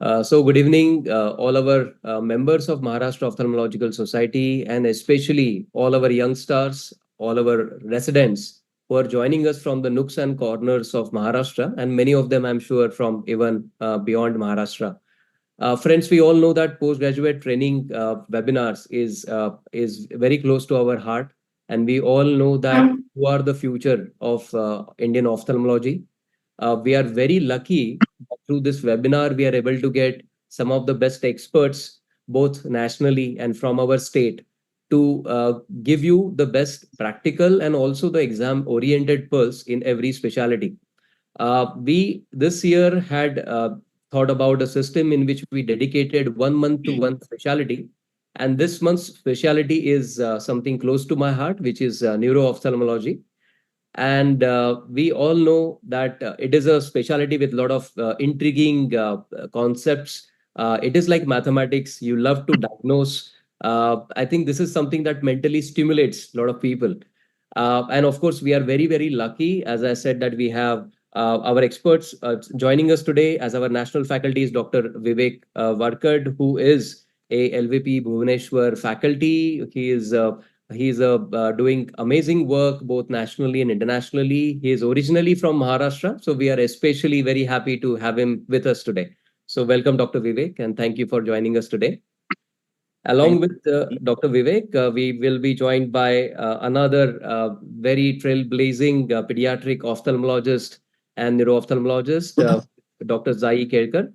So good evening, all our members of Maharashtra Ophthalmological Society, and especially all our youngsters, all our residents who are joining us from the nooks and corners of Maharashtra, and many of them, I'm sure, from even beyond Maharashtra. Friends, we all know that postgraduate training webinars is very close to our heart, and we all know that who are the future of Indian ophthalmology. We are very lucky that through this webinar, we are able to get some of the best experts, both nationally and from our state, to give you the best practical and also the exam oriented pulse in every specialty. We this year had thought about a system in which we dedicated 1 month to one specialty. And this month's specialty is something close to my heart, which is neuro-ophthalmology. And we all know that it is a specialty with a lot of intriguing concepts. It is like mathematics. You love to diagnose. I think this is something that mentally stimulates a lot of people. And of course, we are very, very lucky, as I said, that we have our experts joining us today as our national faculty is Dr. Vivek Varkad, who is a LVP Bhubaneswar faculty. He's doing amazing work both nationally and internationally. He is originally from Maharashtra, so we are especially very happy to have him with us today. So welcome, Dr. Vivek, and thank you for joining us today. Along with Dr. Vivek, we will be joined by another very trailblazing pediatric ophthalmologist and neuro-ophthalmologist, Dr. Zai Kelkar.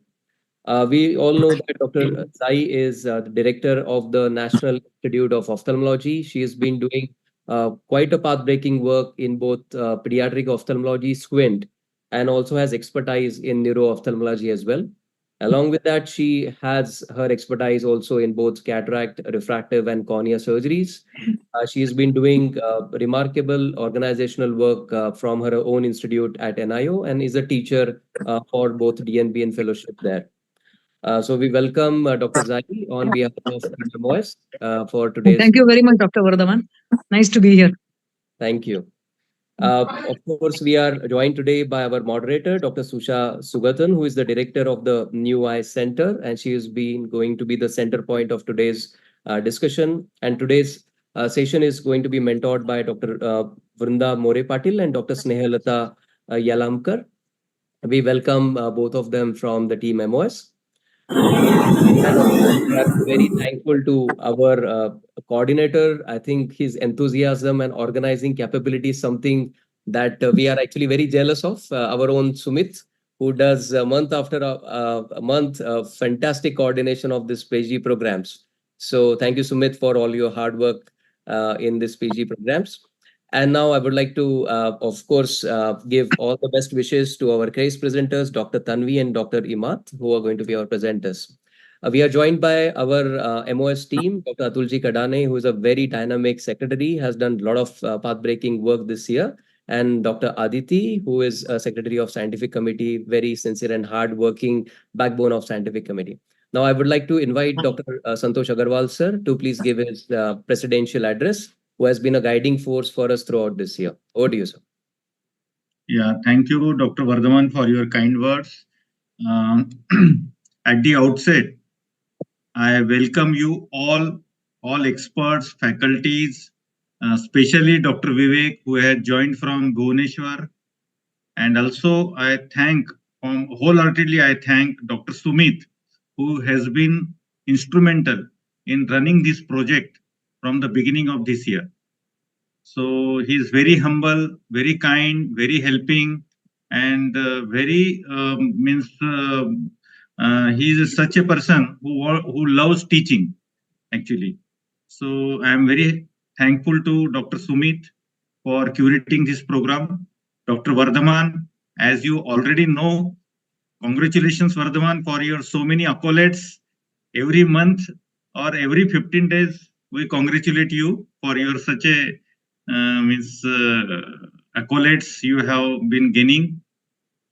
We all know that Dr. Zai is the director of the National Institute of Ophthalmology. She has been doing quite a path-breaking work in both pediatric ophthalmology, squint, and also has expertise in neuro-ophthalmology as well. Along with that, she has her expertise also in both cataract, refractive, and cornea surgeries. She has been doing remarkable organizational work from her own institute at NIO and is a teacher for both DNB and fellowship there. So we welcome Dr. Zai on behalf of MOS for today's. Thank you very much, Dr. Vardhaman. Nice to be here. Thank you. Of course, we are joined today by our moderator, Dr. Susha Sugatan, who is the director of the New Eye Center, and she has been going to be the center point of today's discussion. And today's session is going to be mentored by Dr. Vrunda More Patil and Dr. Snehalata Yalamkar. We welcome both of them from the team MOS. And of course, we are very thankful to our coordinator. I think his enthusiasm and organizing capability is something that we are actually very jealous of. Our own Sumit, who does month after a month fantastic coordination of this PG programs. So thank you, Sumit, for all your hard work in this PG programs. And now I would like to, of course, give all the best wishes to our case presenters, Dr. Tanvi and Dr. Imat, who are going to be our presenters. We are joined by our MOS team, Dr. Atulji Kadane, who is a very dynamic secretary, has done a lot of path-breaking work this year, and Dr. Aditi, who is a secretary of scientific committee, very sincere and hard-working backbone of scientific committee. Now, I would like to invite Dr. Santosh Agarwal, sir, to please give his presidential address, who has been a guiding force for us throughout this year. Over to you, sir. Yeah, thank you, Dr. Vardhaman, for your kind words. At the outset, I welcome you all experts, faculties, especially Dr. Vivek, who has joined from Bhubaneswar. And also, wholeheartedly, I thank Dr. Sumit, who has been instrumental in running this project from the beginning of this year. So he is very humble, very kind, very helping, and he is such a person who loves teaching, actually. So I am very thankful to Dr. Sumit for curating this program. Dr. Vardhaman, as you already know, congratulations, Vardhaman, for your so many accolades. Every month or every 15 days, we congratulate you for your such a accolades you have been gaining,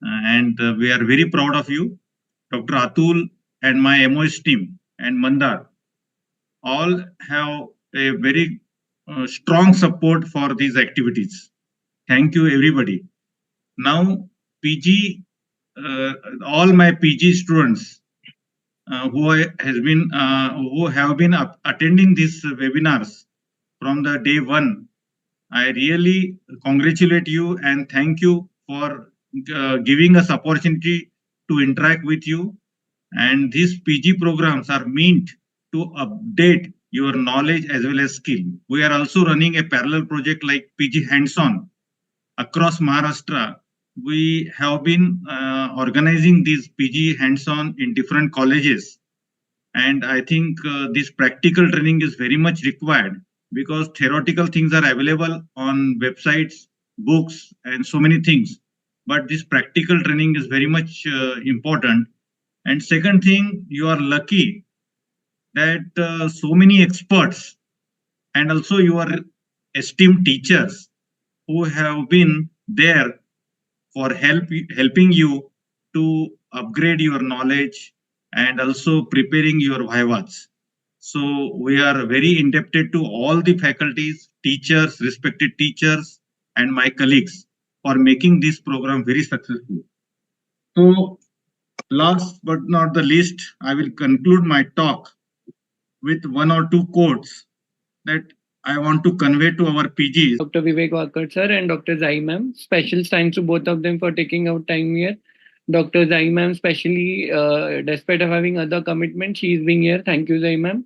and we are very proud of you. Dr. Atul and my MOS team and Mandar all have a very strong support for these activities. Thank you, everybody. Now, PG, all my PG students who have been attending these webinars from the day one. I really congratulate you and thank you for giving us opportunity to interact with you. And these PG programs are meant to update your knowledge as well as skill. We are also running a parallel project like PG Hands-On across Maharashtra. We have been organizing these PG Hands-On in different colleges. And I think this practical training is very much required because theoretical things are available on websites, books, and so many things. But this practical training is very much important. And second thing, you are lucky that so many experts and also your esteemed teachers who have been there for helping you to upgrade your knowledge and also preparing your vivas. So we are very indebted to all the faculties, teachers, respected teachers, and my colleagues for making this program very successful. So last but not the least, I will conclude my talk with one or two quotes that I want to convey to our PGs. Dr. Vivek Wakar sir and Dr. Zai ma'am. Special thanks to both of them for taking out time here. Dr. Zai ma'am, especially despite of having other commitments, she is being here. Thank you, Zai ma'am.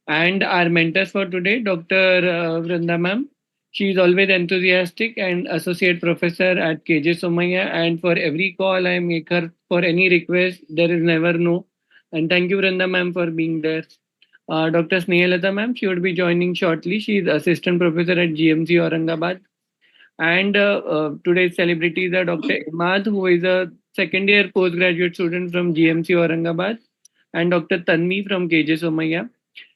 And our mentors for today, Dr. Vrunda ma'am. She is always enthusiastic and associate professor at KJ Somaiya. And for every call I make her for any request, there is never no. And thank you, Vrunda ma'am, for being there. Dr. Snehalata ma'am, she would be joining shortly. She is assistant professor at GMC Aurangabad. And today's celebrities are Dr. Imad, who is a second year postgraduate student from GMC Aurangabad, and Dr. Tanvi from KJ Somaiya,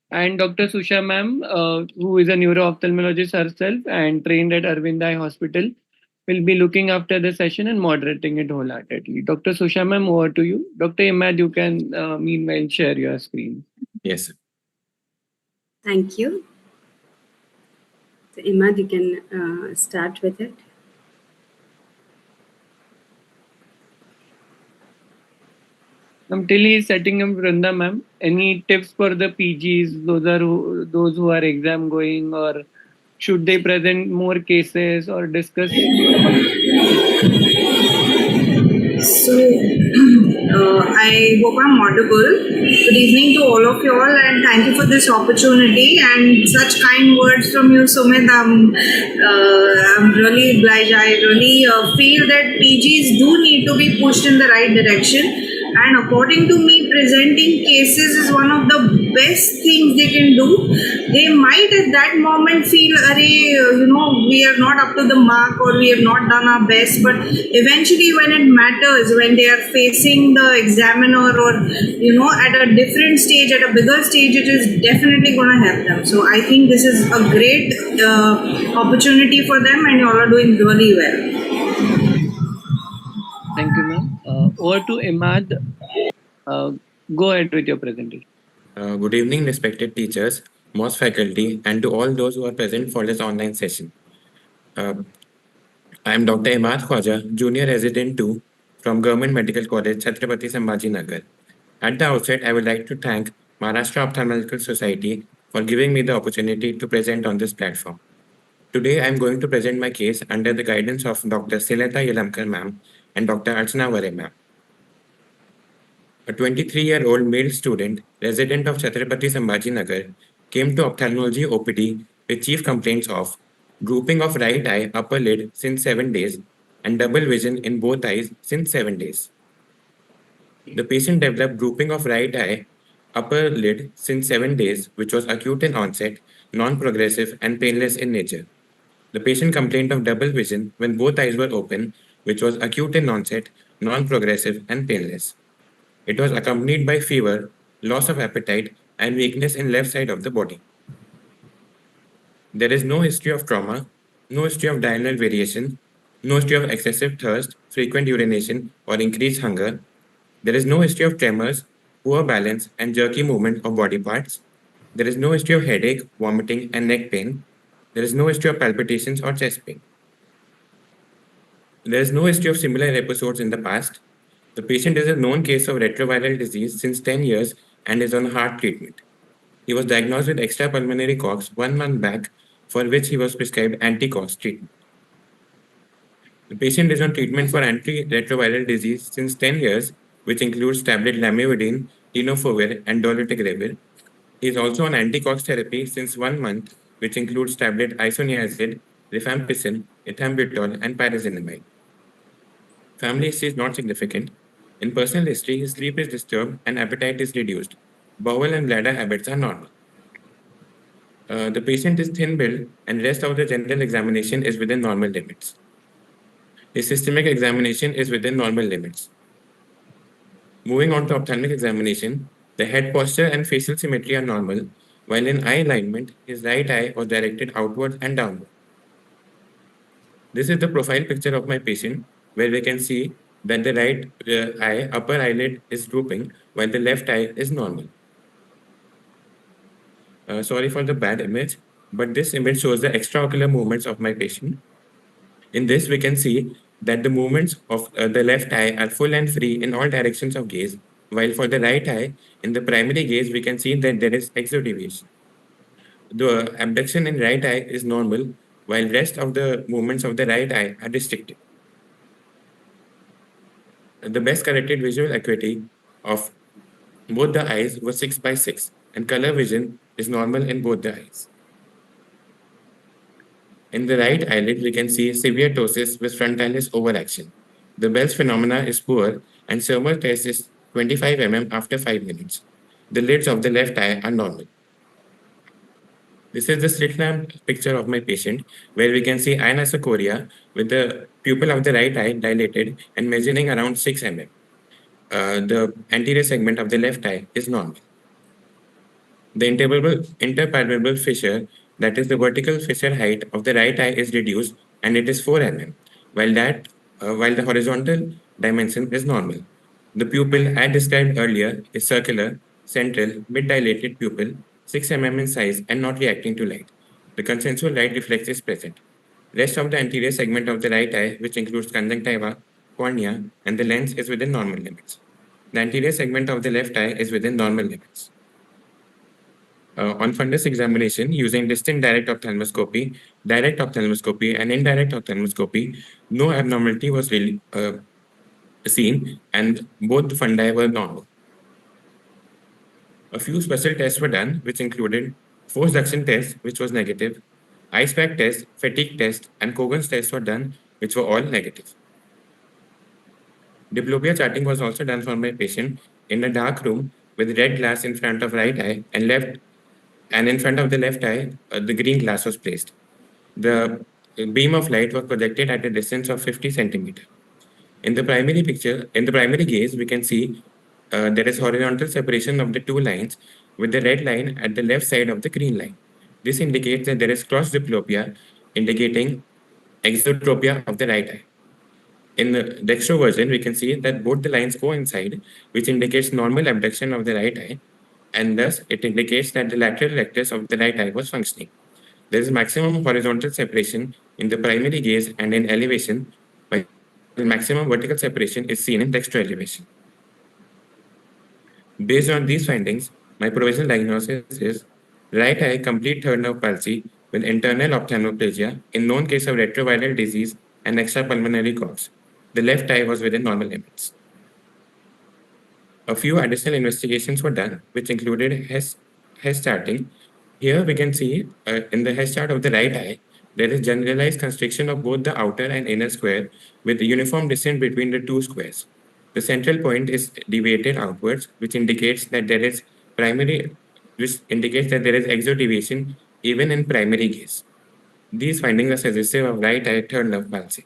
and Dr. Susha ma'am, who is a neuro-ophthalmologist herself and trained at Arvind Eye Hospital, will be looking after the session and moderating it wholeheartedly. Dr. Susha ma'am, over to you. Dr. Imad, you can meanwhile share your screen. Yes. Thank you. So Imad, you can start with it. Till he is setting up, Vrunda ma'am, any tips for the PGs, those who are exam going, or should they present more cases or discuss? So, I hope I'm audible. Good evening to all of you all, and thank you for this opportunity and such kind words from you, Sumit. I'm really obliged. I really feel that PGs do need to be pushed in the right direction. And according to me, presenting cases is one of the best things they can do. They might at that moment feel, we are not up to the mark or we have not done our best. But eventually when it matters, when they are facing the examiner or, at a different stage, at a bigger stage, it is definitely going to help them. So I think this is a great opportunity for them, and you all are doing really well. Thank you, ma'am. Over to Imad. Go ahead with your presentation. Good evening, respected teachers, MOS faculty, and to all those who are present for this online session. I am Dr. Imad Khwaja, Junior Resident 2 from Government Medical College, Chhatrapati Sambhaji Nagar. At the outset, I would like to thank Maharashtra Ophthalmological Society for giving me the opportunity to present on this platform. Today, I am going to present my case under the guidance of Dr. Sileta Yelamkar ma'am and Dr. Archana Vare ma'am. A 23-year-old male student, resident of Chhatrapati Sambhaji Nagar, came to ophthalmology OPD with chief complaints of drooping of right eye upper lid since 7 days and double vision in both eyes since 7 days. The patient developed drooping of right eye upper lid since 7 days, which was acute in onset, non-progressive, and painless in nature. The patient complained of double vision when both eyes were open, which was acute in onset, non-progressive, and painless. It was accompanied by fever, loss of appetite, and weakness in left side of the body. There is no history of trauma, no history of diurnal variation, no history of excessive thirst, frequent urination, or increased hunger. There is no history of tremors, poor balance, and jerky movement of body parts. There is no history of headache, vomiting, and neck pain. There is no history of palpitations or chest pain. There is no history of similar episodes in the past. The patient is a known case of retroviral disease since 10 years and is on heart treatment. He was diagnosed with extrapulmonary COX 1 month back, for which he was prescribed anti-COX treatment. The patient is on treatment for antiretroviral disease since 10 years, which includes tablet lamivudine, tenofovir, and dolutegravir. He is also on anti-COX therapy since 1 month, which includes tablet isoniazid, rifampicin, ethambutol, and pyrazinamide. Family history is not significant. In personal history, his sleep is disturbed and appetite is reduced. Bowel and bladder habits are normal. The patient is thin-built and rest of the general examination is within normal limits. His systemic examination is within normal limits. Moving on to ophthalmic examination, the head posture and facial symmetry are normal, while in eye alignment, his right eye was directed outward and downward. This is the profile picture of my patient, where we can see that the right eye upper eyelid is drooping, while the left eye is normal. Sorry for the bad image, but this image shows the extraocular movements of my patient. In this, we can see that the movements of the left eye are full and free in all directions of gaze, while for the right eye, in the primary gaze, we can see that there is exodeviation. The abduction in right eye is normal, while rest of the movements of the right eye are restricted. The best corrected visual acuity of both the eyes was 6/6, and color vision is normal in both the eyes. In the right eyelid, we can see severe ptosis with frontalis overaction. The Bell's phenomena is poor, and Surmer test is 25 mm after 5 minutes. The lids of the left eye are normal. This is the slit lamp picture of my patient, where we can see anisocoria with the pupil of the right eye dilated and measuring around 6 mm. The anterior segment of the left eye is normal. The interpalpebral fissure, that is the vertical fissure height of the right eye, is reduced and it is 4 mm, while the horizontal dimension is normal. The pupil, as described earlier, is circular, central, mid-dilated pupil, 6 mm in size and not reacting to light. The consensual light reflex is present. Rest of the anterior segment of the right eye, which includes conjunctiva, cornea, and the lens, is within normal limits. The anterior segment of the left eye is within normal limits. On fundus examination using distant direct ophthalmoscopy, and indirect ophthalmoscopy, no abnormality was really seen, and both the fundi were normal. A few special tests were done, which included force duction test, which was negative, ice pack test, fatigue test, and Cogan's test were done, which were all negative. Diplopia charting was also done for my patient in a dark room with red glass in front of right eye and in front of the left eye, the green glass was placed. The beam of light was projected at a distance of 50 centimeters. In the primary gaze, we can see there is horizontal separation of the two lines with the red line at the left side of the green line. This indicates that there is cross diplopia, indicating exotropia of the right eye. In the dextro version, we can see that both the lines coincide, which indicates normal abduction of the right eye, and thus it indicates that the lateral rectus of the right eye was functioning. There is maximum horizontal separation in the primary gaze and in elevation, while maximum vertical separation is seen in dextro elevation. Based on these findings, my provisional diagnosis is right eye complete third nerve palsy with internal ophthalmoplegia in known case of retroviral disease and extrapulmonary COX. The left eye was within normal limits. A few additional investigations were done, which included Hess charting. Here we can see in the Hess chart of the right eye, there is generalized constriction of both the outer and inner square with a uniform distance between the two squares. The central point is deviated outwards, which indicates that there is exodeviation even in primary gaze. These findings are suggestive of right eye third nerve palsy.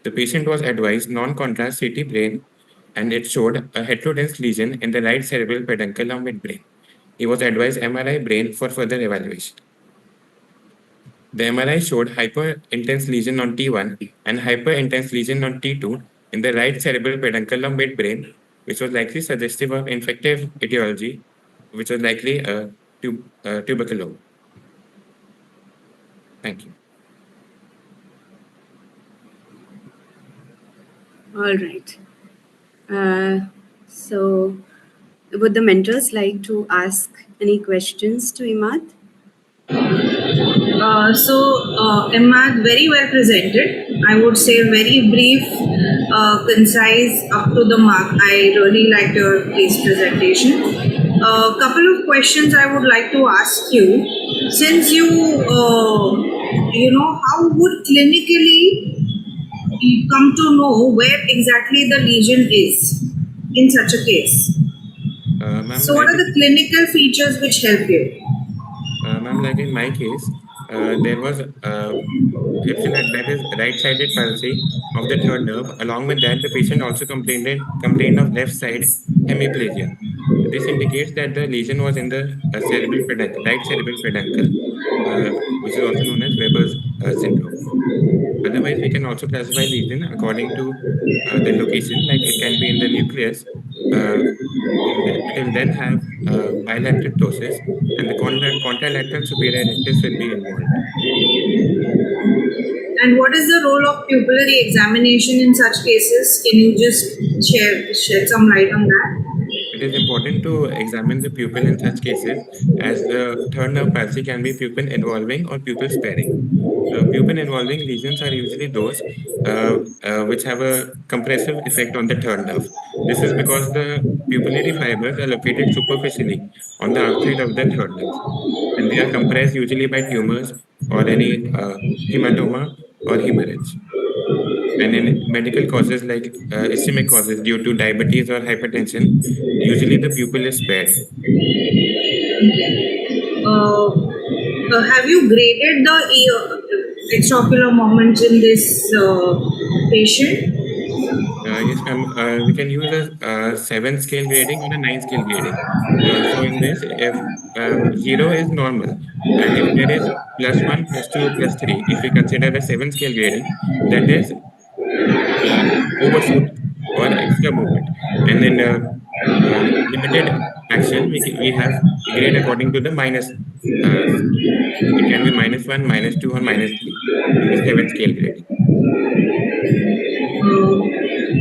The patient was advised non-contrast CT brain, and it showed a heterodense lesion in the right cerebral peduncle of midbrain. He was advised MRI brain for further evaluation. The MRI showed hyper-intense lesion on T1 and hyper-intense lesion on T2 in the right cerebral peduncle of midbrain, which was likely suggestive of infective etiology, which was likely a tuberculose. Thank you. All right. So Would the mentors like to ask any questions to Imad? Imad, very well presented. I would say very brief, concise, up to the mark. I really liked your case presentation. A couple of questions I would like to ask you. Since how would clinically you come to know where exactly the lesion is in such a case? Ma'am, So, what are the clinical features which help you? ma'am, like in my case, there was that is right-sided palsy of the third nerve. Along with that, the patient also complained of left side hemiplegia. This indicates that the lesion was in the cerebral peduncle, right cerebral peduncle, which is also known as Weber's syndrome. Otherwise, we can also classify lesion according to the location, like it can be in the nucleus. It will then have bilateral ptosis, and the contralateral superior rectus will be involved. And what is the role of pupillary examination in such cases? Can you just shed some light on that? It is important to examine the pupil in such cases, as the third nerve palsy can be pupil involving or pupil sparing. Pupil involving lesions are usually those which have a compressive effect on the third nerve. This is because the pupillary fibers are located superficially on the outside of the third nerve, and they are compressed usually by tumors or any hematoma or hemorrhage. And in medical causes like ischemic causes due to diabetes or hypertension, usually the pupil is spared. Have you graded the extraocular moments in this patient? Yes, ma'am. We can use a 7 scale grading or a 9 scale grading. So in this, if 0 is normal, and if there is +1, +2, +3, if we consider a 7 scale grading, that is overshoot or extra movement. And then limited action, we have grade according to the minus scale. It can be -1, -2, or -3 in the 7 scale grading.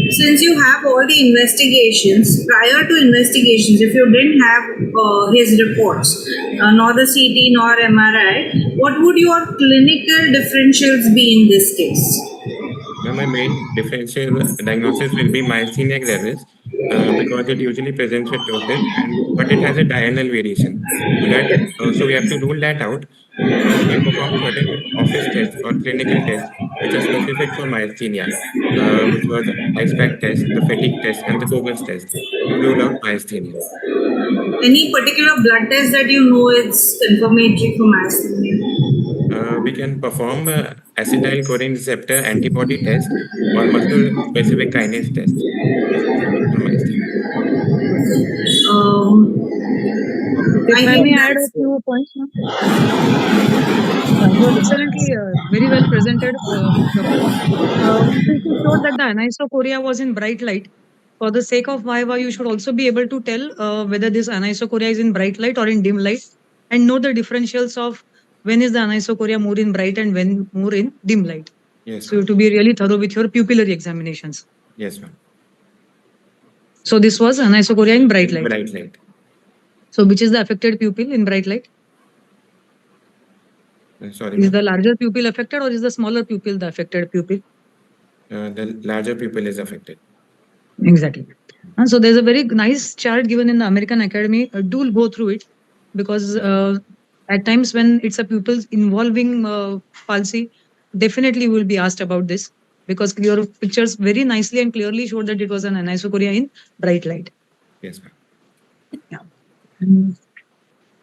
Since you have all the investigations, prior to investigations, if you didn't have his reports, nor the CT nor MRI, what would your clinical differentials be in this case? Now, my main differential diagnosis will be myasthenia gravis, because it usually presents with ptosis, but it has a diurnal variation. So we have to rule that out. We perform certain office tests or clinical tests which are specific for myasthenia, which was IcePack test, the fatigue test, and the Cogus test to rule out myasthenia. Any particular blood test that you know is confirmatory for myasthenia? We can perform acetylcholine receptor antibody test or muscle-specific kinase test, specific for myasthenia. Let me add a few points now. You have excellently, very well presented, Doctor. Since you showed that the anisocoria was in bright light, for the sake of Viva, you should also be able to tell whether this anisocoria is in bright light or in dim light, and know the differentials of when is the anisocoria more in bright and when more in dim light. Yes. So you have to be really thorough with your pupillary examinations. Yes, ma'am. So this was anisocoria in bright light. Bright light. So which is the affected pupil in bright light? Sorry, is the larger pupil affected or is the smaller pupil the affected pupil? The larger pupil is affected. Exactly. And so there's a very nice chart given in the American Academy. Do go through it, because at times when it's a pupil involving palsy, definitely will be asked about this, because your pictures very nicely and clearly showed that it was an anisocoria in bright light. Yes, ma'am. Yeah.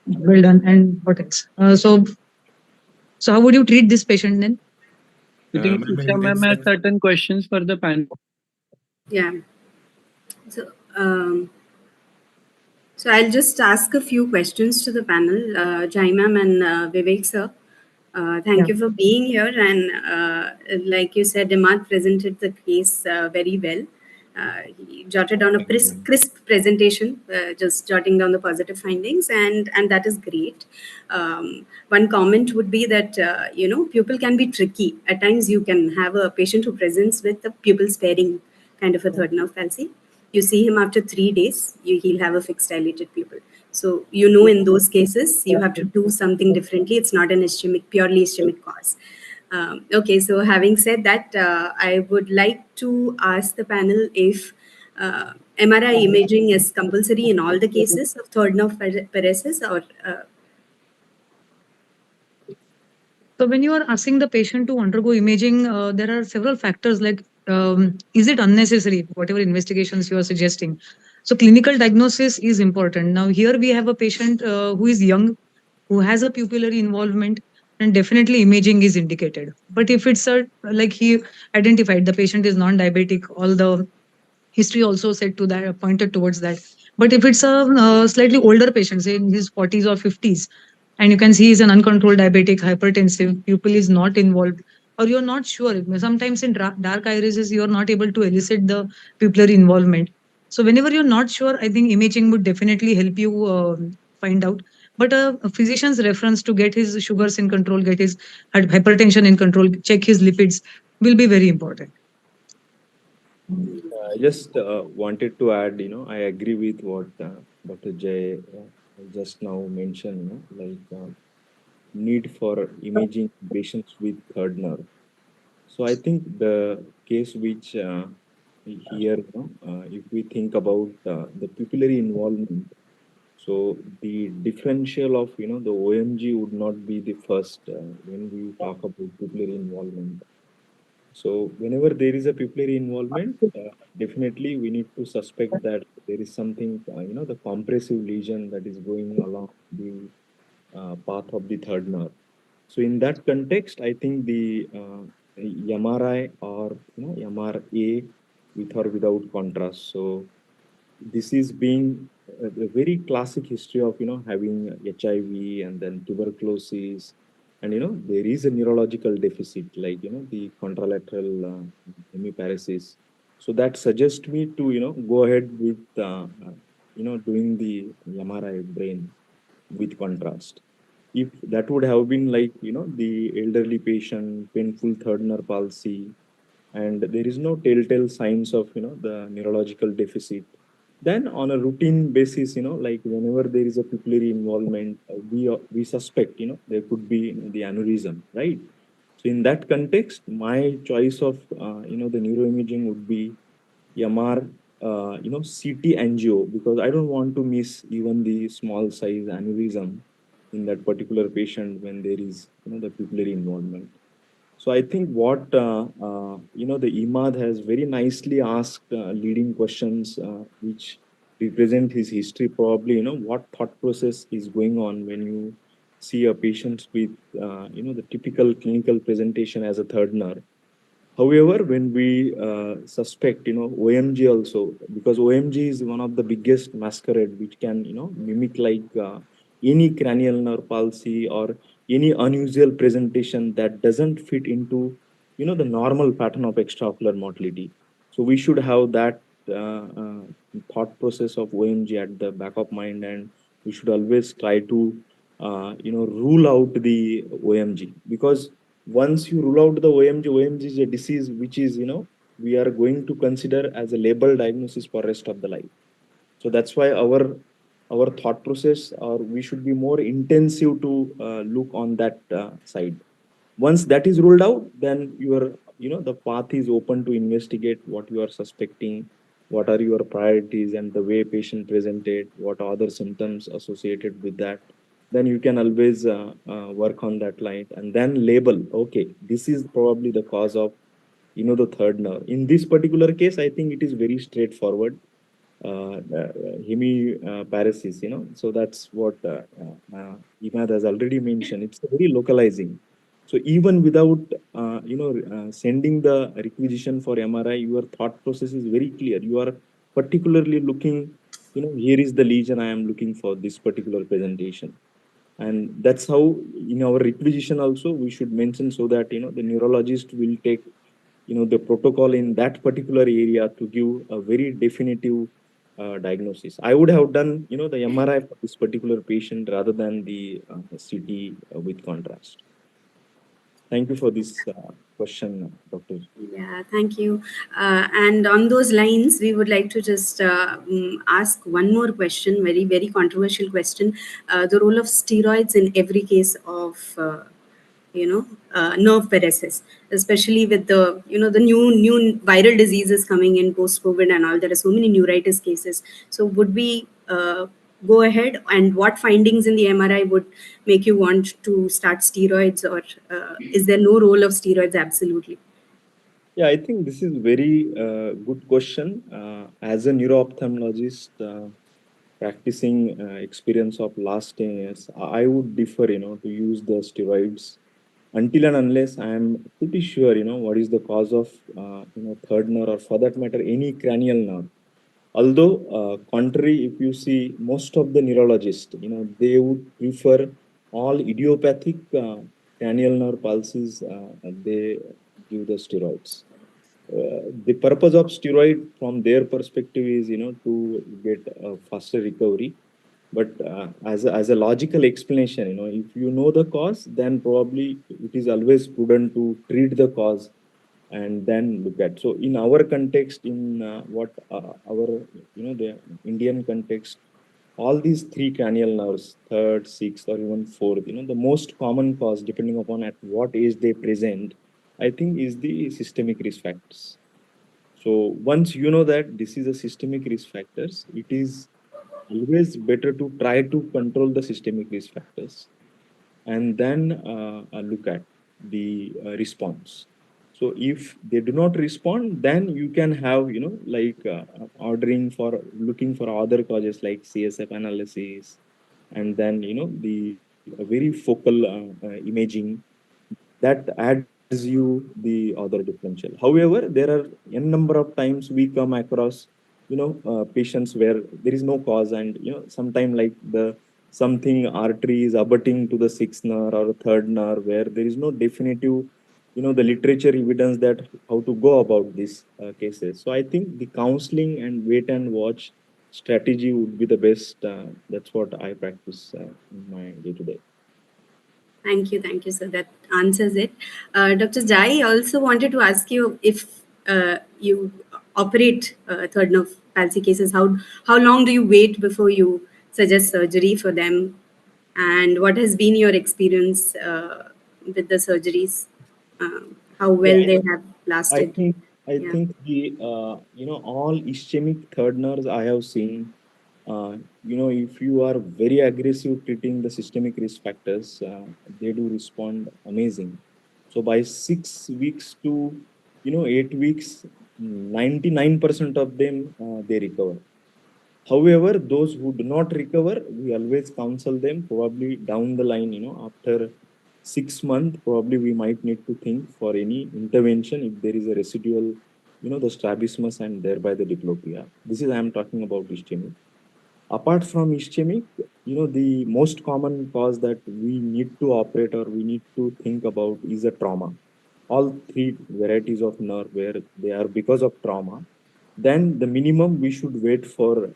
Well done. And what else? So how would you treat this patient then? I think Isha ma'am has certain questions for the panel. Yeah. So I'll just ask a few questions to the panel. Jai ma'am and Vivek sir. Thank you for being here. And like you said, Imad presented the case very well. He jotted down a crisp presentation, just jotting down the positive findings, and that is great. One comment would be that pupil can be tricky. At times, you can have a patient who presents with a pupil sparing kind of a third nerve palsy. you see him after 3 days, he'll have a fixed dilated pupil. So, in those cases, you have to do something differently. It's not an purely ischemic cause. Okay, so having said that, I would like to ask the panel if MRI imaging is compulsory in all the cases of third nerve paresis, or So when you are asking the patient to undergo imaging, there are several factors like is it unnecessary, whatever investigations you are suggesting. So clinical diagnosis is important. Now here we have a patient who is young, who has a pupillary involvement, and definitely imaging is indicated. But if it's like he identified the patient is non-diabetic, all the history also said to that, pointed towards that. But if it's a slightly older patient, say in his 40s or 50s, and you can see he's an uncontrolled diabetic, hypertensive, pupil is not involved, or you're not sure. Sometimes in dark irises, you're not able to elicit the pupillary involvement. So whenever you're not sure, I think imaging would definitely help you find out. But a physician's reference to get his sugars in control, get his hypertension in control, check his lipids will be very important. I just wanted to add, I agree with what Dr. Jay just now mentioned, need for imaging patients with third nerve. So I think the case which here, if we think about the pupillary involvement, so the differential of, the OMG would not be the first when we talk about pupillary involvement. So whenever there is a pupillary involvement, definitely we need to suspect that there is something, the compressive lesion that is going along the path of the third nerve. So in that context, I think the MRI or MRA with or without contrast. So this is being a very classic history of having HIV and then tuberculosis, and there is a neurological deficit like the contralateral hemiparesis. So that suggests me to go ahead with doing the MRI brain with contrast. If that would have been like the elderly patient, painful third nerve palsy, and there is no telltale signs of the neurological deficit, then on a routine basis, like whenever there is a pupillary involvement, we suspect there could be the aneurysm, right? So in that context, my choice of the neuroimaging would be MR, CT angio, because I don't want to miss even the small size aneurysm in that particular patient when there is the pupillary involvement. So I think what the IMAD has very nicely asked leading questions, which represent his history. Probably what thought process is going on when you see a patient with the typical clinical presentation as a third nerve. However, when we suspect OMG also, because OMG is one of the biggest masquerade which can mimic like any cranial nerve palsy or any unusual presentation that doesn't fit into the normal pattern of extraocular motility. So we should have that thought process of OMG at the back of mind, and we should always try to rule out the OMG, because once you rule out the OMG is a disease which is we are going to consider as a label diagnosis for rest of the life. So that's why our thought process, or we should be more intensive to look on that side. Once that is ruled out, then the path is open to investigate what you are suspecting, what are your priorities, and the way patient presented, what other symptoms associated with that. Then you can always work on that line and then label, okay, this is probably the cause of the third nerve. In this particular case, I think it is very straightforward. Hemiparesis, so that's what Imad has already mentioned. It's very localizing. So even without sending the requisition for MRI, your thought process is very clear. You are particularly looking, here is the lesion I am looking for this particular presentation. And that's how in our requisition also we should mention, so that the neurologist will take the protocol in that particular area to give a very definitive diagnosis. I would have done the MRI for this particular patient rather than the CT with contrast. Thank you for this question, Doctor. Yeah, thank you. And on those lines, we would like to just ask one more question, very, very controversial question. The role of steroids in every case of, nerve paralysis, especially with the, the new viral diseases coming in post-COVID and all. There are so many neuritis cases. So would we go ahead, and what findings in the MRI would make you want to start steroids, or is there no role of steroids absolutely? Yeah, I think this is very good question. As a neuro-ophthalmologist, practicing experience of last 10 years, I would differ, to use the steroids until and unless I am pretty sure, what is the cause of, third nerve, or for that matter, any cranial nerve. Although, contrary, if you see most of the neurologists, they would prefer all idiopathic cranial nerve pulses, they give the steroids. The purpose of steroid from their perspective is, to get a faster recovery. But as a logical explanation, if you know the cause, then probably it is always prudent to treat the cause and then look at. So in our context, in what our, the Indian context, all these three cranial nerves, third, sixth, or even fourth, the most common cause, depending upon at what age they present, I think is the systemic risk factors. So once you know that this is a systemic risk factors, it is always better to try to control the systemic risk factors and then look at the response. So if they do not respond, then you can have, like ordering for looking for other causes like CSF analysis, and then, the very focal imaging that adds you the other differential. However, there are n number of times we come across, patients where there is no cause, and, sometime like the something artery is abutting to the sixth nerve or third nerve, where there is no definitive, the literature evidence that how to go about these cases. So I think the counseling and wait and watch strategy would be the best. That's what I practice in my day to day. Thank you, sir. That answers it. Dr. Jai, I also wanted to ask you, if you operate third nerve palsy cases, how long do you wait before you suggest surgery for them, and what has been your experience with the surgeries? How well Yeah, they have I lasted? think I Yeah. think the all ischemic third nerves I have seen. If you are very aggressive treating the systemic risk factors, they do respond amazing. So by 6 weeks to 8 weeks, 99% of them they recover. However, those who do not recover, we always counsel them probably down the line, after 6 months, probably we might need to think for any intervention if there is a residual, the strabismus and thereby the diplopia. This is, I am talking about ischemic. Apart from ischemic, the most common cause that we need to operate or we need to think about is a trauma. All three varieties of nerve where they are because of trauma, then the minimum we should wait for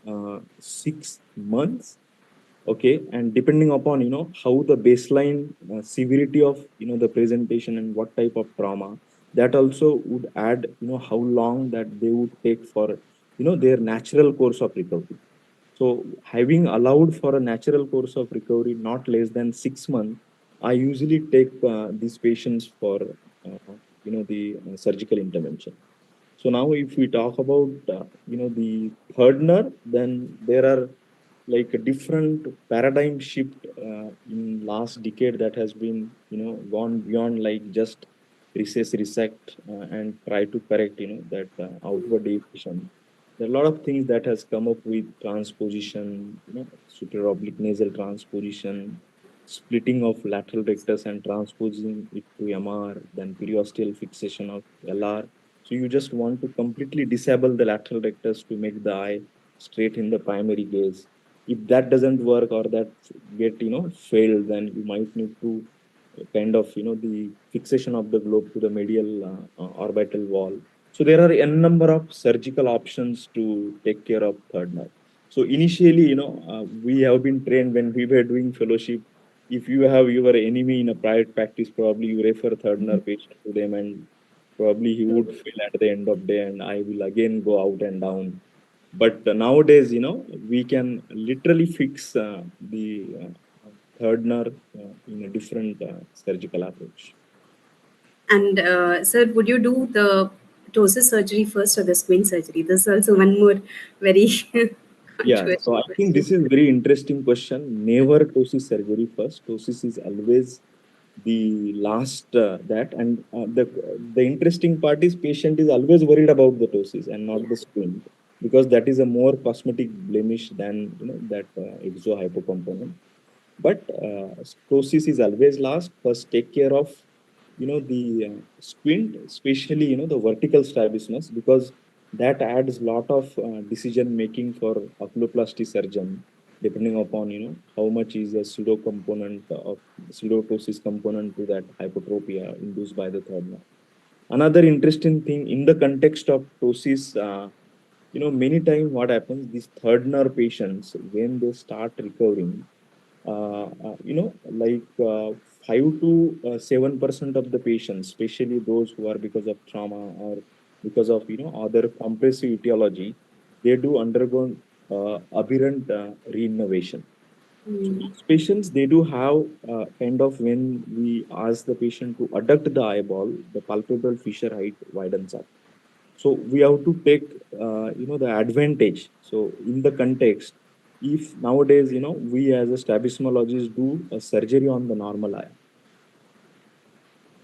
6 months. Okay, and depending upon how the baseline severity of the presentation and what type of trauma, that also would add how long that they would take for their natural course of recovery. So having allowed for a natural course of recovery not less than 6 months, I usually take these patients for the surgical intervention. So now, if we talk about the third nerve, then there are like a different paradigm shift in last decade that has been gone beyond like just recess resect and try to correct that outward deviation. There are a lot of things that has come up with transposition, superior oblique nasal transposition, splitting of lateral rectus and transposing it to MR, then periosteal fixation of LR. So you just want to completely disable the lateral rectus to make the eye straight in the primary gaze. If that doesn't work or that get failed, then you might need to kind of the fixation of the globe to the medial orbital wall. So there are n number of surgical options to take care of third nerve. So initially, we have been trained when we were doing fellowship if you have your enemy in a private practice, probably you refer third nerve patient to them, and probably he would fail at the end of day, and I will again go out and down. But nowadays, we can literally fix the third nerve in a different surgical approach. And sir, would you do the ptosis surgery first or the squint surgery? This is also one more very Yeah, so controversial I think this question. is very interesting question. Never ptosis surgery first. Ptosis is always the last and the interesting part is patient is always worried about the ptosis and not the squint, because that is a more cosmetic blemish than that exo hypocomponent. But ptosis is always last. First take care of the squint, especially the vertical strabismus, because that adds lot of decision making for oculoplasty surgeon, depending upon how much is a pseudo component of pseudotosis component to that hypotropia induced by the third nerve. Another interesting thing in the context of ptosis, many times what happens, these third nerve patients, when they start recovering, like 5 to 7% of the patients, especially those who are because of trauma or because of other compressive etiology, they do undergo aberrant reinnervation. So those patients, they do have kind of, when we ask the patient to adduct the eyeball, the palpebral fissure height widens up. So we have to take the advantage. So in the context, if nowadays we as a strabismologist do a surgery on the normal eye,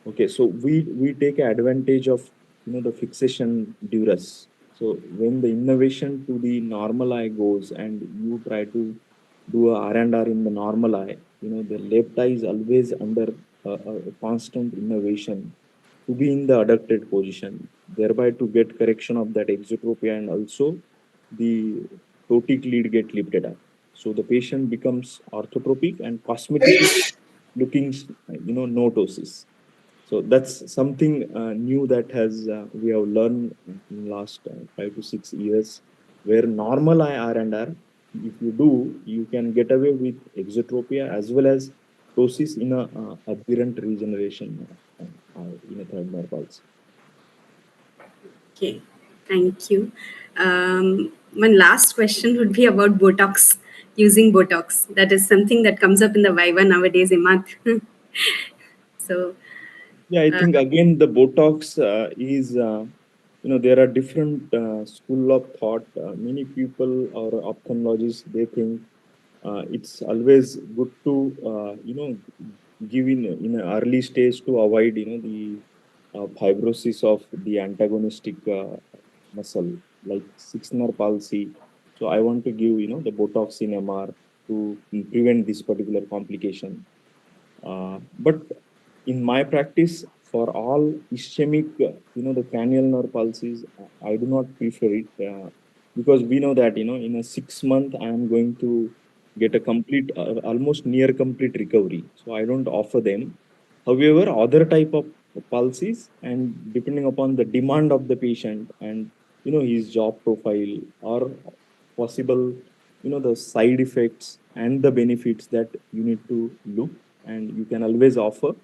okay, so we take advantage of the fixation duress. So when the innervation to the normal eye goes and you try to do a R&R in the normal eye, the left eye is always under a constant innervation to be in the adducted position, thereby to get correction of that exotropia, and also the ptotic lead get lifted up. So the patient becomes orthotropic and cosmetically looking, no ptosis. So that's something new that has we have learned in last 5 to 6 years, where normal eye R&R, if you do, you can get away with exotropia as well as ptosis in a aberrant regeneration in a third nerve pulse. Okay, thank you. One last question would be about Botox, using Botox. That is something that comes up in the Viva nowadays, Imat. So, Yeah, I think again the Botox is there are different school of thought. Many people or ophthalmologists, they think it's always good to give in an early stage to avoid the fibrosis of the antagonistic muscle like sixth nerve palsy. So I want to give the Botox in MR to prevent this particular complication. But in my practice, for all ischemic, the cranial nerve pulses, I do not prefer it because we know that, in a 6 month, I am going to get a complete, almost near complete recovery. So I don't offer them. However, other type of pulses, and depending upon the demand of the patient and, his job profile or possible, the side effects and the benefits that you need to look, and you can always offer.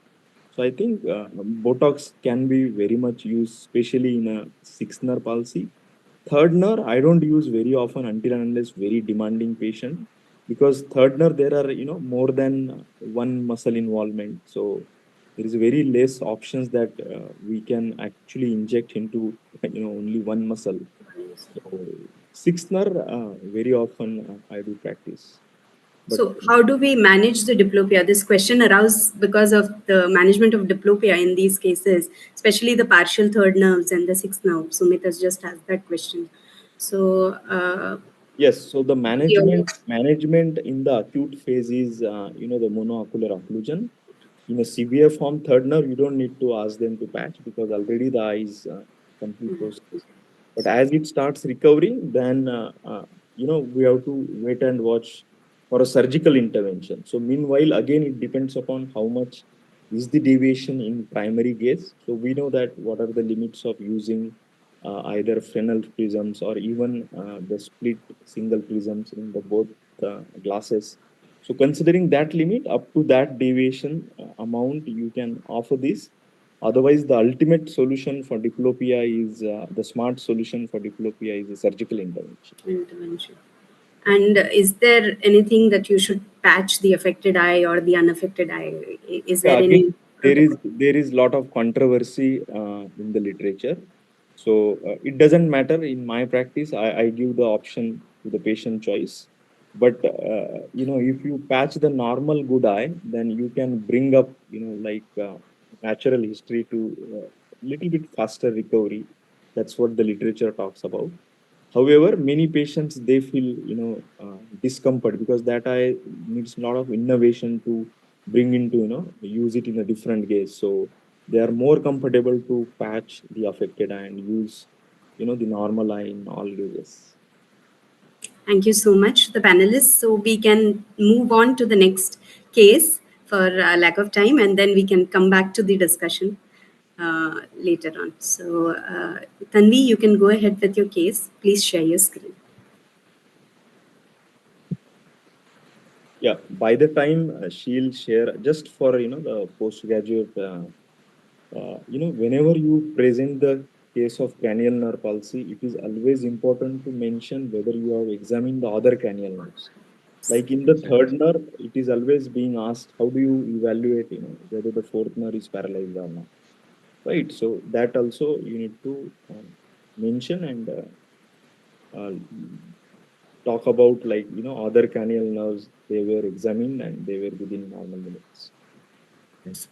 So I think Botox can be very much used, especially in a sixth nerve palsy. Third nerve, I don't use very often until and unless very demanding patient, because third nerve there are more than one muscle involvement. So there is very less options that we can actually inject into only one muscle. So sixth nerve, very often I do practice. But so how do we manage the diplopia? This question arose because of the management of diplopia in these cases, especially the partial third nerves and the sixth nerve. Sumit has just asked that question. So, yes, so the your- management in the acute phase is the monoocular occlusion. In a severe form, third nerve, you don't need to ask them to patch because already the eye is complete process. But as it starts recovering, then we have to wait and watch for a surgical intervention. So meanwhile, again, it depends upon how much is the deviation in primary gaze. So we know that what are the limits of using either Fresnel prisms or even the split single prisms in the both glasses. So considering that limit, up to that deviation amount, you can offer this. Otherwise, the ultimate solution for diplopia is the smart solution for diplopia is a surgical intervention. And is there anything that you should patch the affected eye or the unaffected eye? Is there Again, any? there is lot of controversy in the literature. So it doesn't matter. In my practice, I give the option to the patient choice. But if you patch the normal good eye, then you can bring up natural history to little bit faster recovery. That's what the literature talks about. However, many patients they feel discomfort because that eye needs a lot of innovation to bring into use it in a different case. So they are more comfortable to patch the affected eye and use the normal eye in all cases. Thank you so much, the panelists. So we can move on to the next case for lack of time, and then we can come back to the discussion later on. So Tanvi, you can go ahead with your case. Please share your screen. Yeah, by the time she'll share, just for the postgraduate, whenever you present the case of cranial nerve palsy, it is always important to mention whether you have examined the other cranial nerves. Like in the third nerve, it is always being asked, how do you evaluate, whether the fourth nerve is paralyzed or not, right? So that also you need to mention and talk about other cranial nerves, they were examined and they were within normal limits. Yes.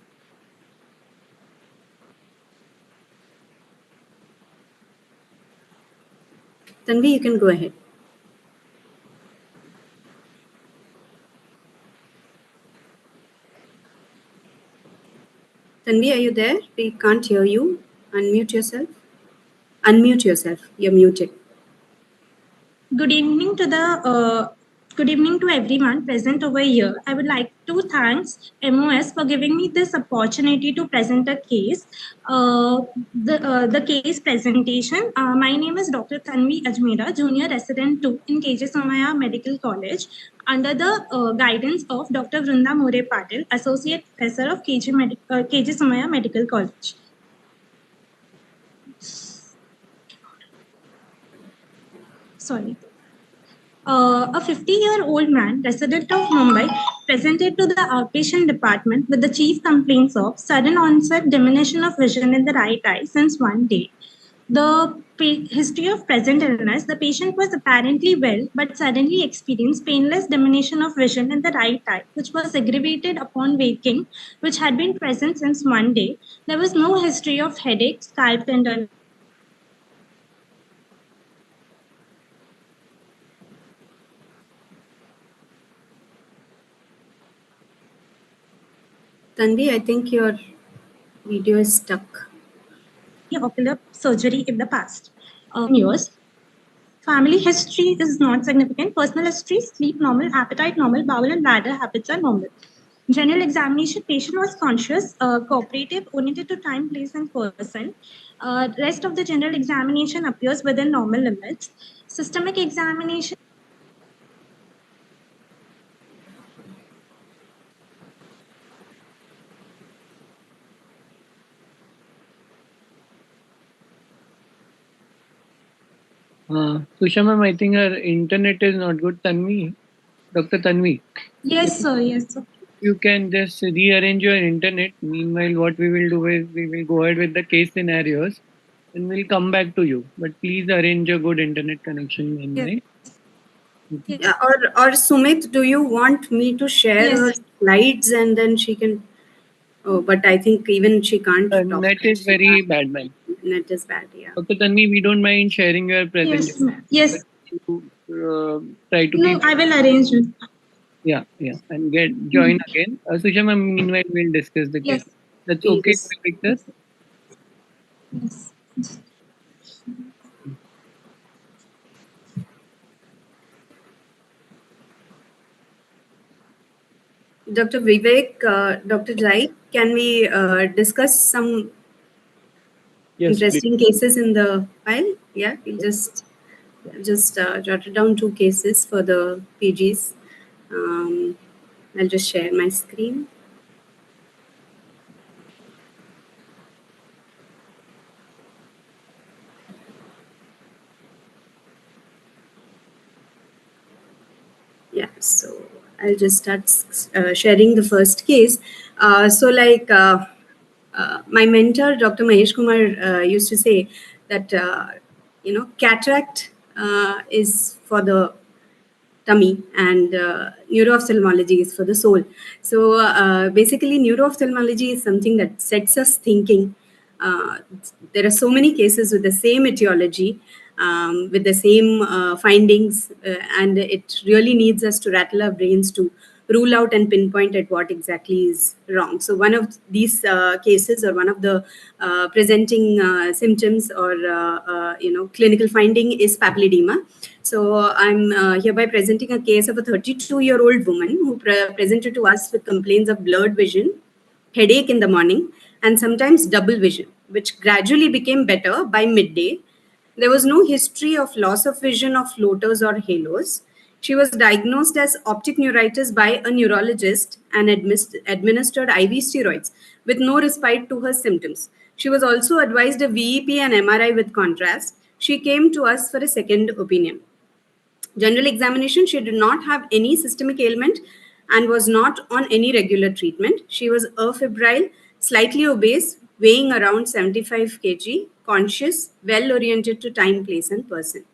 Tanvi, you can go ahead. Tanvi, are you there? We can't hear you. Unmute yourself. Unmute yourself. You're muted. Good evening to everyone present over here. I would like to thank MOS for giving me this opportunity to present a case. The case presentation. My name is Dr. Tanvi Ajmera, Junior Resident 2 in KJ Somaya Medical College, under the guidance of Dr. Vrunda More Patil, Associate Professor of KJ Somaya Medical College. Sorry. A 50-year-old man, resident of Mumbai, presented to the outpatient department with the chief complaints of sudden onset diminution of vision in the right eye since one day. The history of present illness, the patient was apparently well, but suddenly experienced painless diminution of vision in the right eye, which was aggravated upon waking, which had been present since one day. There was no history of headache, scalp tenderness. Tanvi, I think your video is stuck. Ocular surgery in the past years. Family history is not significant. Personal history, sleep normal, appetite normal, bowel and bladder habits are normal. General examination, patient was conscious, cooperative, oriented to time, place, and person. Rest of the general examination appears within normal limits. Systemic examination. Susha ma'am, I think her internet is not good. Tanvi, Dr. Tanvi. Yes, sir. Yes, sir. You can just rearrange your internet. Meanwhile, what we will do is we will go ahead with the case scenarios and we'll come back to you. But please arrange a good internet connection meanwhile. Yes. Yeah, or Sumit, do you want me to share her slides and then she can? Oh, but I think even she can't talk. Net is very bad, ma'am. Net is bad, yeah. Dr. Tanvi, we don't mind sharing your presentation. Yes. Try to keep. I will arrange it. Yeah, and join again. Susha ma'am, meanwhile we'll discuss the case. That's okay, Victor? Yes. Dr. Vivek, Dr. Jai, can we discuss some interesting cases in the file? Yeah, we'll just jotted down 2 cases for the PGs. I'll just share my screen. Yeah, so I'll just start sharing the first case. My mentor, Dr. Mahesh Kumar, used to say that, cataract is for the tummy and neuro-ophthalmology is for the soul. So basically, neuro-ophthalmology is something that sets us thinking. Uh, there are so many cases with the same etiology, with the same findings, and it really needs us to rattle our brains to rule out and pinpoint at what exactly is wrong. So one of these cases, or one of the presenting symptoms, or clinical finding is papilledema. So I'm hereby presenting a case of a 32-year-old woman who presented to us with complaints of blurred vision, headache in the morning, and sometimes double vision, which gradually became better by midday. There was no history of loss of vision of floaters or halos. She was diagnosed as optic neuritis by a neurologist and administered IV steroids with no respite to her symptoms. She was also advised a VEP and MRI with contrast. She came to us for a second opinion. General examination, she did not have any systemic ailment and was not on any regular treatment. She was afebrile, slightly obese, weighing around 75 kg, conscious, well oriented to time, place, and person.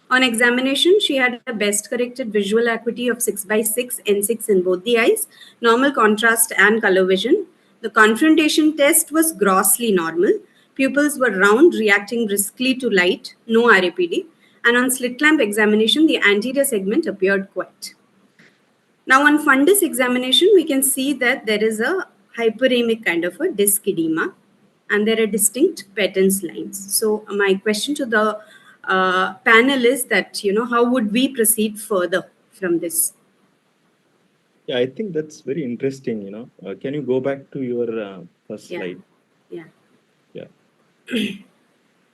On examination, she had a best corrected visual acuity of 6/6 N6 in both the eyes, normal contrast and color vision. The confrontation test was grossly normal. Pupils were round, reacting briskly to light, no RAPD. And on slit lamp examination, the anterior segment appeared quiet. Now, on fundus examination, we can see that there is a hyperemic kind of a disc edema, and there are distinct Patton's lines. So, my question to the panel is that, how would we proceed further from this? Yeah, I think that's very interesting. Can you go back to your first slide? Yeah.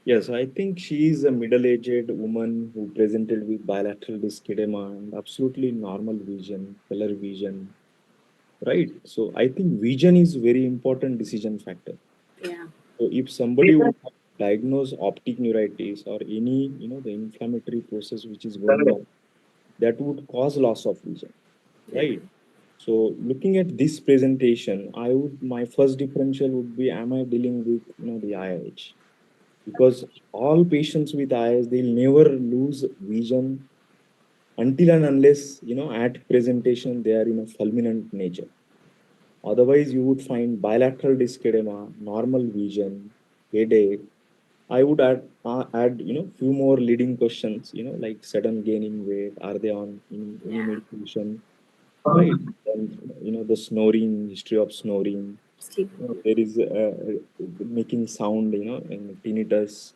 Yes, I think she is a middle-aged woman who presented with bilateral disc edema and absolutely normal vision, color vision, right? So I think vision is very important decision factor. Yeah. So if somebody would diagnose optic neuritis or any, the inflammatory process which is going on, that would cause loss of vision, right? So looking at this presentation, my first differential would be, am I dealing with, the IIH? Because all patients with IIH, they'll never lose vision until and unless, at presentation, they are in a fulminant nature. Otherwise, you would find bilateral disc edema, normal vision, headache. I would add, few more leading questions, like sudden gaining weight. Are they on any medication? Right. And, the snoring, history of snoring. There is making sound, and tinnitus,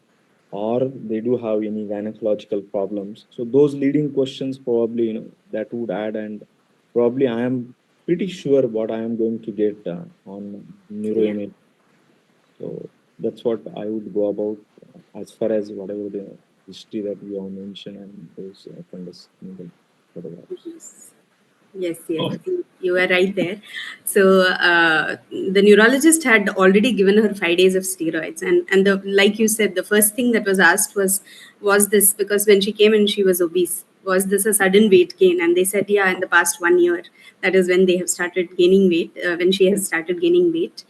or they do have any gynecological problems. So those leading questions probably, that would add, and probably I am pretty sure what I am going to get on neuroimaging. So that's what I would go about as far as whatever the history that you have mentioned and those fundus photographs. Yes, you are right there. So the neurologist had already given her 5 days of steroids, and like you said, the first thing that was asked was this, because when she came in, she was obese. Was this a sudden weight gain? And they said, yeah, in the past 1 year, that is when they have started gaining weight. When she has started gaining weight,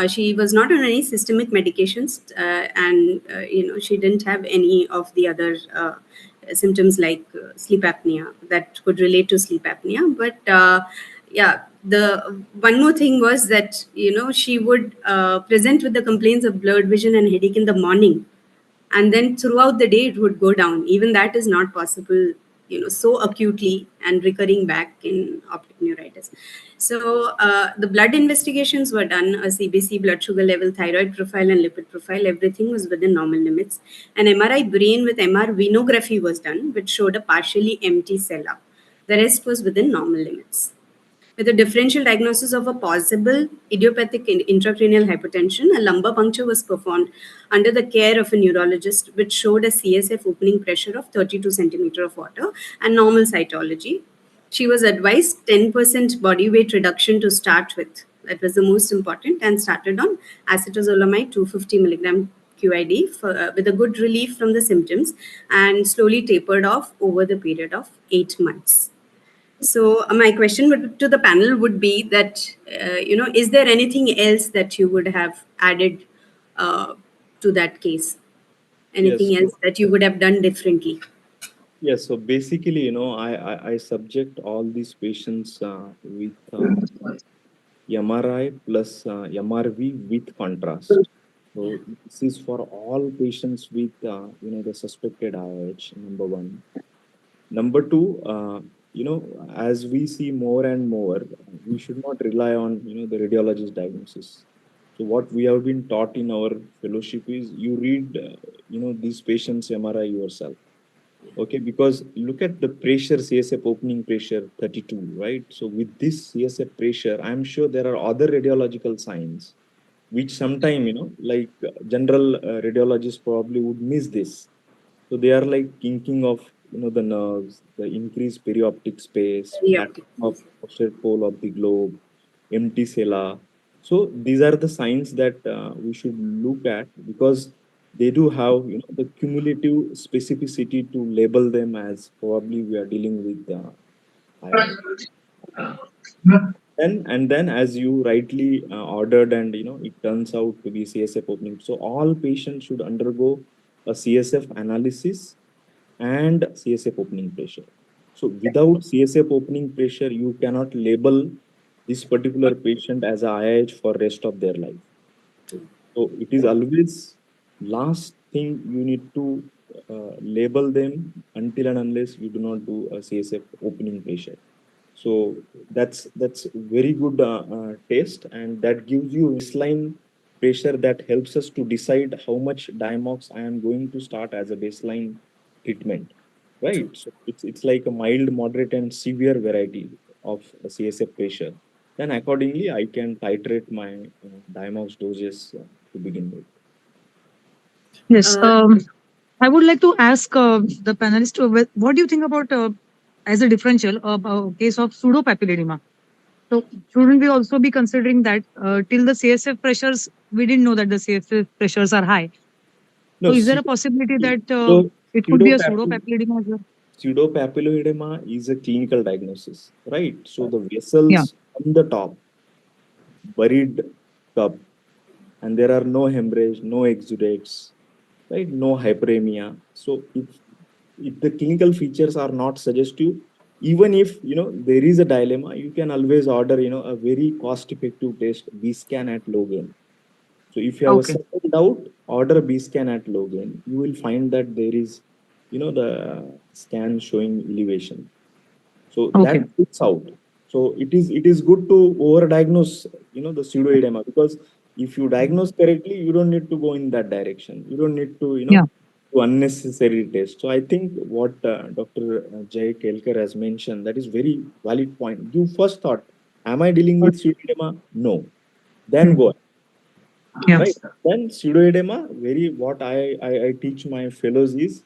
she was not on any systemic medications, and she didn't have any of the other symptoms like sleep apnea that could relate to sleep apnea. But the one more thing was that she would present with the complaints of blurred vision and headache in the morning, and then throughout the day it would go down. Even that is not possible, so acutely and recurring back in optic neuritis. So the blood investigations were done, a CBC, blood sugar level, thyroid profile, and lipid profile. Everything was within normal limits. An MRI brain with MR venography was done, which showed a partially empty cella. The rest was within normal limits. With a differential diagnosis of a possible idiopathic intracranial hypertension, a lumbar puncture was performed under the care of a neurologist, which showed a CSF opening pressure of 32 centimeter of water and normal cytology. She was advised 10% body weight reduction to start with. That was the most important, and started on acetazolamide 250 milligram QID with a good relief from the symptoms, and slowly tapered off over the period of 8 months. So my question to the panel would be that, is there anything else that you would have added to that case? Anything Yes. else that you would have done differently? Yes, so basically, I subject all these patients with MRI plus MRV with contrast. So this is for all patients with, the suspected IH, number one. Number two, as we see more and more, we should not rely on, the radiologist diagnosis. So what we have been taught in our fellowship is you read, these patients' MRI yourself. Okay, because look at the pressure, CSF opening pressure 32, right? So with this CSF pressure, I'm sure there are other radiological signs, which sometime, like general radiologists probably would miss this. So they are like thinking of, the nerves, the increased perioptic space, Yeah. pattern of posterior pole of the globe, empty sella. So these are the signs that we should look at, because they do have, the cumulative specificity to label them as probably we are dealing with and then as you rightly ordered, and it turns out to be CSF opening. So all patients should undergo a CSF analysis and CSF opening pressure. So without CSF opening pressure, you cannot label this particular patient as a IIH for rest of their life. So it is always last thing you need to label them until and unless you do not do a CSF opening pressure. So that's very good test, and that gives you baseline pressure that helps us to decide how much Diamox I am going to start as a baseline treatment, right? So it's like a mild, moderate, and severe variety of CSF pressure. Then accordingly, I can titrate my Diamox doses to begin with. Yes. I would like to ask the panelists, what do you think about as a differential a case of pseudopapilledema? So shouldn't we also be considering that till the CSF pressures, we didn't know that the CSF pressures are high. No, so is there a possibility that it could be a pseudopapilledema as well? Pseudopapilloedema is a clinical diagnosis, right? So the vessels on the top, buried cup, and there are no hemorrhage, no exudates, right? No hyperemia. So if the clinical features are not suggestive, even if there is a dilemma, you can always order a very cost-effective test, B scan at low gain. So if you have a second doubt, order B scan at low gain. You will find that there is the scan showing elevation. So that puts out. So it is good to overdiagnose the pseudoedema, because if you diagnose correctly, you don't need to go in that direction. You don't need to do unnecessary test. So I think what Dr. Jay Kelkar has mentioned, that is very valid point. You first thought, am I dealing with pseudoedema? No. Then go. Right. Then pseudoedema, what I teach my fellows is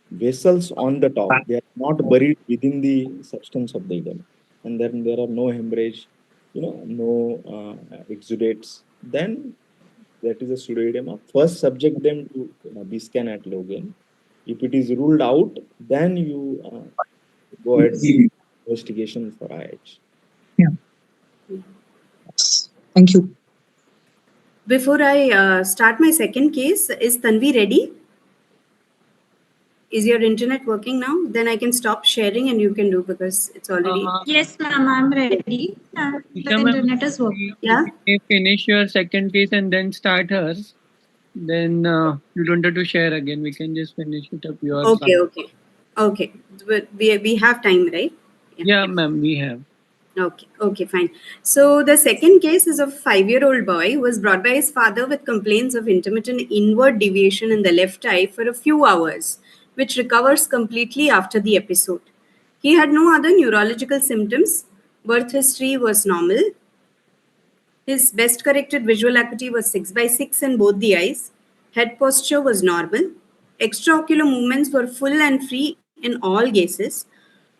vessels on the top. They are not buried within the substance of the edema. And then there are no hemorrhage, no exudates. Then that is a pseudoedema. First subject them to B scan at low gain. If it is ruled out, then you go ahead with investigation for IH. Thank you. Before I start my second case, is Tanvi ready? Is your internet working now? Then I can stop sharing and you can do, because it's already... Yes, ma'am, I'm ready. The internet is working. Yeah? If you finish your second case and then start hers, then you don't have to share again. We can just finish it up. Okay. But we have time, right? Yeah, ma'am, we have. Okay, fine. So the second case is of a 5-year-old boy who was brought by his father with complaints of intermittent inward deviation in the left eye for a few hours, which recovers completely after the episode. He had no other neurological symptoms. Birth history was normal. His best corrected visual acuity was 6/6 in both the eyes. Head posture was normal. Extraocular movements were full and free in all cases.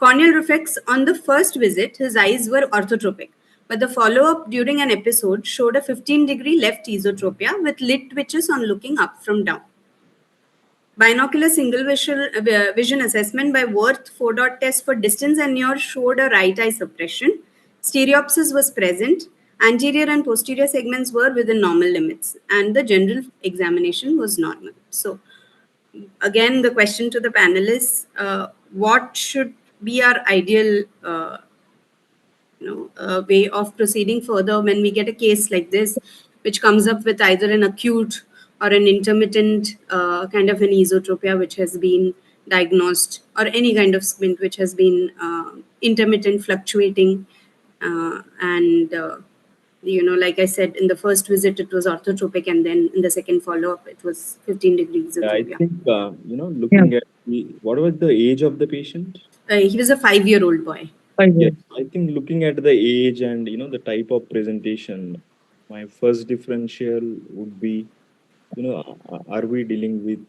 Corneal reflex on the first visit, his eyes were orthotropic, but the follow-up during an episode showed a 15-degree left esotropia with lid twitches on looking up from down. Binocular single vision assessment by Worth 4-dot test for distance and near showed a right eye suppression. Stereopsis was present. Anterior and posterior segments were within normal limits, and the general examination was normal. So, again, the question to the panelists: what should be our ideal way of proceeding further when we get a case like this, which comes up with either an acute or an intermittent kind of an esotropia which has been diagnosed, or any kind of squint which has been intermittent, fluctuating, and like I said, in the first visit it was orthotropic, and then in the second follow-up it was 15 degrees Yeah, I esotropia. think, looking at what was the age of the patient? He was a 5-year-old boy. 5 Yes, years. I think looking at the age and the type of presentation, my first differential would be, are we dealing with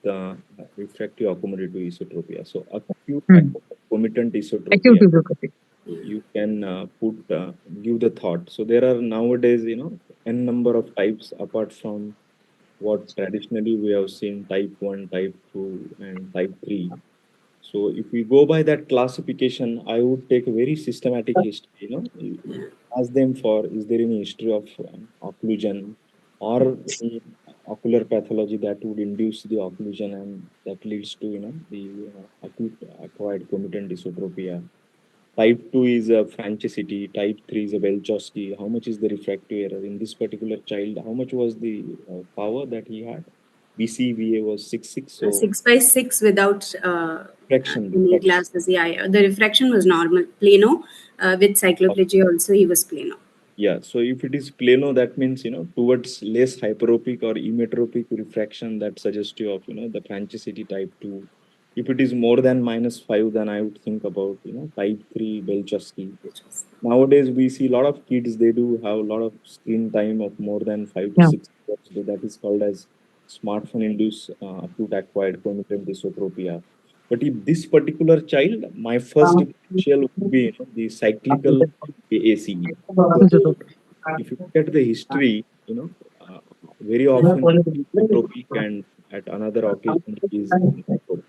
refractive accommodative esotropia? So acute concomitant Acute esotropia, esotropy. you can give the thought. So there are nowadays, n number of types apart from what traditionally we have seen, type 1, type 2, and type 3. So if we go by that classification, I would take a very systematic history, ask them for, is there any history of occlusion or any ocular pathology that would induce the occlusion and that leads to, the acute acquired comitant esotropia. Type 2 is a Francesiti, type 3 is a Belchowski. How much is the refractive error in this particular child? How much was the power that he had? BCVA was 6.6. So 6/6 without refraction. any glasses. Yeah, the refraction was normal. Plano with cycloplegia also he was plano. Yeah, so if it is plano, that means towards less hyperopic or emmetropic refraction, that suggestive of the Francesiti type 2. If it is more than -5, then I would think about type 3 Belchowski. Nowadays we see a lot of kids, they do have a lot of screen time of more than 5 to 6 hours. So that is called as smartphone induced acute acquired comitant esotropia. But if this particular child, my first differential would be the cyclical AACE. If you look at the history, very often tropic and at another occasion is tropic.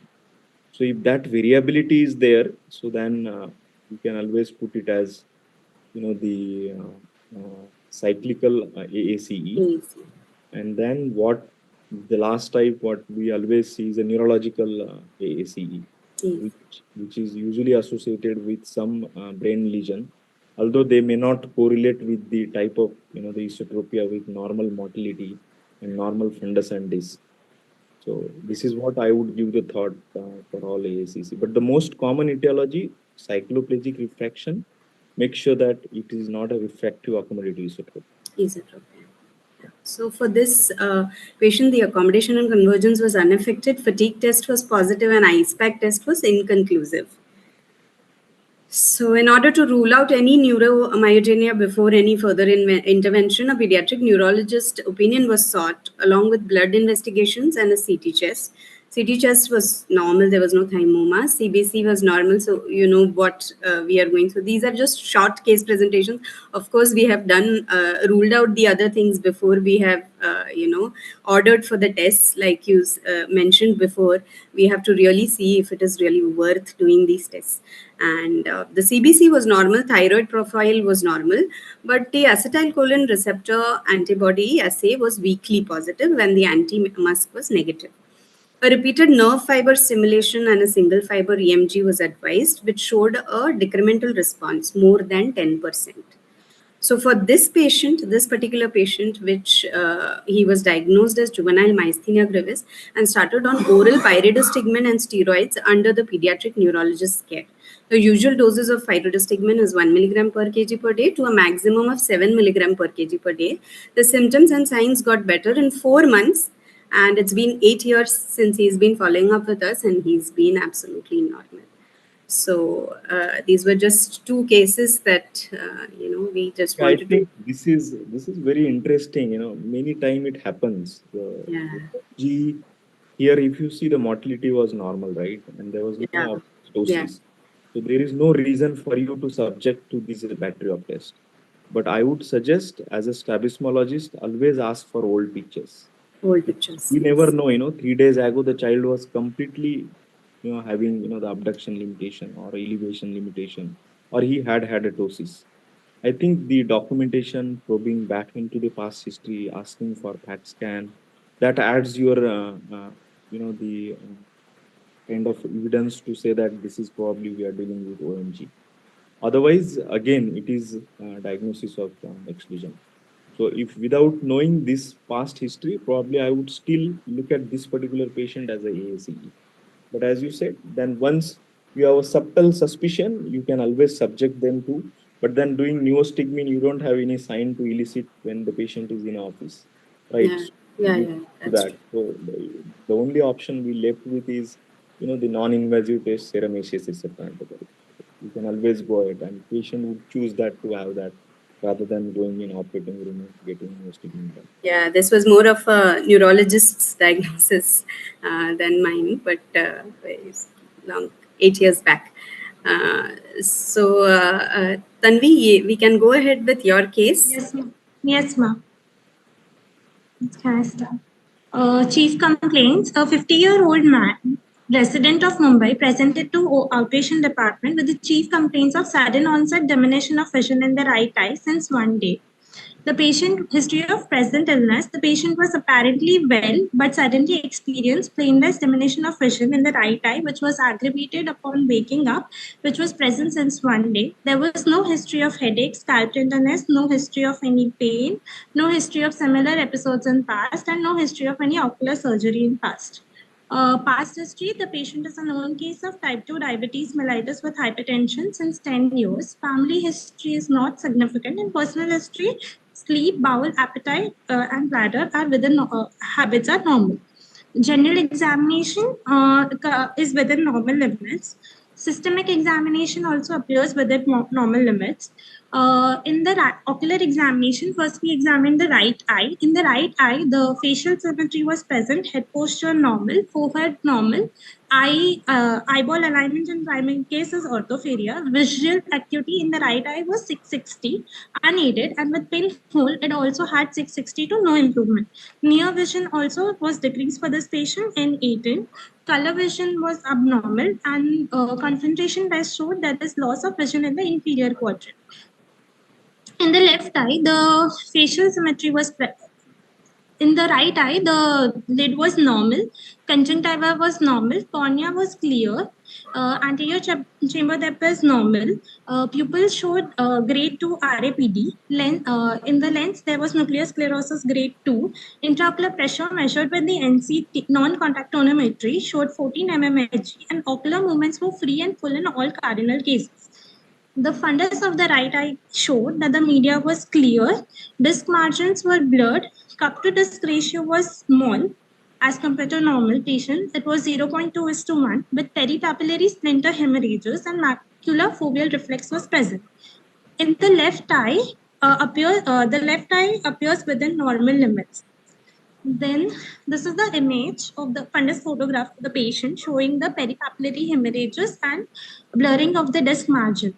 So if that variability is there, so then you can always put it as the cyclical AACE. And then what the last type, what we always see is a neurological AACE, which is usually associated with some brain lesion, although they may not correlate with the type of the esotropia with normal motility and normal fundus and disc. So this is what I would give the thought for all AACC. But the most common etiology, cycloplegic refraction, make sure that it is not a refractive accommodative esotropia. So for this patient, the accommodation and convergence was unaffected, fatigue test was positive, and ISPAC test was inconclusive. So in order to rule out any neuromyogenia before any further intervention, a pediatric neurologist opinion was sought along with blood investigations and a CT chest. CT chest was normal, there was no thymoma. CBC was normal, so you know what we are going through. These are just short case presentations. Of course, we have done ruled out the other things before we have ordered for the tests, like you mentioned before. We have to really see if it is really worth doing these tests. And the CBC was normal, thyroid profile was normal, but the acetylcholine receptor antibody assay was weakly positive when the anti-MuSK was negative. A repeated nerve fiber stimulation and a single fiber EMG was advised, which showed a decremental response more than 10%. So for this patient, this particular patient, which he was diagnosed as juvenile myasthenia gravis and started on oral pyridostigmine and steroids under the pediatric neurologist's care. The usual doses of pyridostigmine is 1 milligram per kg per day to a maximum of 7 milligram per kg per day. The symptoms and signs got better in 4 months, and it's been 8 years since he's been following up with us, and he's been absolutely normal. So these were just two cases that we just wanted to. This is very interesting. Many time it happens. Here, if you see, the motility was normal, right, and there was no apoptosis. So there is no reason for you to subject to this battery of tests. But I would suggest, as a strabismologist, always ask for old pictures. Old pictures. We never know, 3 days ago the child was completely, having, the abduction limitation or elevation limitation, or he had hydatosis. I think the documentation, probing back into the past history, asking for PET scan, that adds your, the kind of evidence to say that this is probably we are dealing with OMG. Otherwise, again, it is diagnosis of exclusion. So if without knowing this past history, probably I would still look at this particular patient as a AACE. But as you said, then once you have a subtle suspicion, you can always subject them to. But then doing neostigmine, you don't have any sign to elicit when the patient is in office, right? Yeah. That's that. So the only option we left with is, the non-invasive test, serum ACS antibody. You can always go ahead, and patient would choose that to have that rather than going in operating room and getting neostigmine done. Yeah, this was more of a neurologist's diagnosis than mine, but long 8 years back. Tanvi, we can go ahead with your case. Yes, ma'am. Yes, ma'am. Can I start? Chief complaints: a 50-year-old man, resident of Mumbai, presented to outpatient department with the chief complaints of sudden onset diminution of vision in the right eye since 1 day. The patient history of present illness: the patient was apparently well, but suddenly experienced painless diminution of vision in the right eye, which was aggravated upon waking up, which was present since 1 day. There was no history of headache, scalp tenderness, no history of any pain, no history of similar episodes in past, and no history of any ocular surgery in past. Past history: the patient is a known case of type 2 diabetes mellitus with hypertension since 10 years. Family history is not significant. In personal history, sleep, bowel, appetite, and bladder are within habits are normal. General examination is within normal limits. Systemic examination also appears within normal limits. In the ocular examination, first we examined the right eye. In the right eye, the facial symmetry was present, head posture normal, forehead normal, eyeball alignment in primary case is orthophoria. Visual acuity in the right eye was 660, unaided, and with pinhole, it also had 660 to no improvement. Near vision also was decreased for this patient in 18. Color vision was abnormal, and concentration test showed that there is loss of vision in the inferior quadrant. In the left eye, the facial symmetry was in the right eye, the lid was normal, conjunctiva was normal, cornea was clear, anterior chamber depth is normal, pupils showed grade 2 RAPD. In the lens, there was nuclear sclerosis grade 2. Intraocular pressure measured with the NCT non-contact tonometry showed 14 mmHg, and ocular movements were free and full in all cardinal cases. The fundus of the right eye showed that the media was clear, disc margins were blurred, cup to disc ratio was small as compared to normal patients. It was 0.2:1 with peripapillary splinter hemorrhages and macular foveal reflex was present. In the left eye, the left eye appears within normal limits. Then this is the image of the fundus photograph of the patient showing the peripapillary hemorrhages and blurring of the disc margins.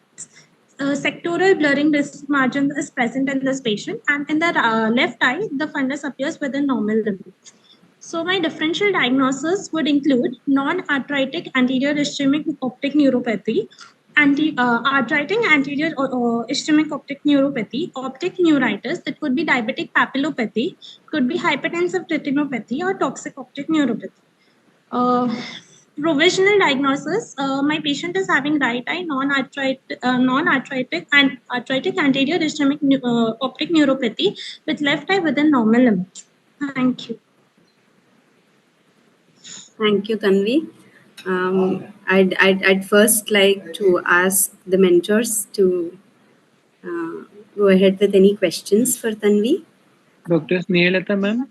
Sectoral blurring disc margin is present in this patient, and in the left eye, the fundus appears within normal limits. So my differential diagnosis would include non-arthritic anterior ischemic optic neuropathy, arthritic anterior ischemic optic neuropathy, optic neuritis. It could be diabetic papillopathy, could be hypertensive retinopathy, or toxic optic neuropathy. Provisional diagnosis: my patient is having right eye non-arthritic and arthritic anterior ischemic optic neuropathy with left eye within normal limits. Thank you. Thank you, Tanvi. I'd first like to ask the mentors to go ahead with any questions for Tanvi. Dr. Snehalata, ma'am.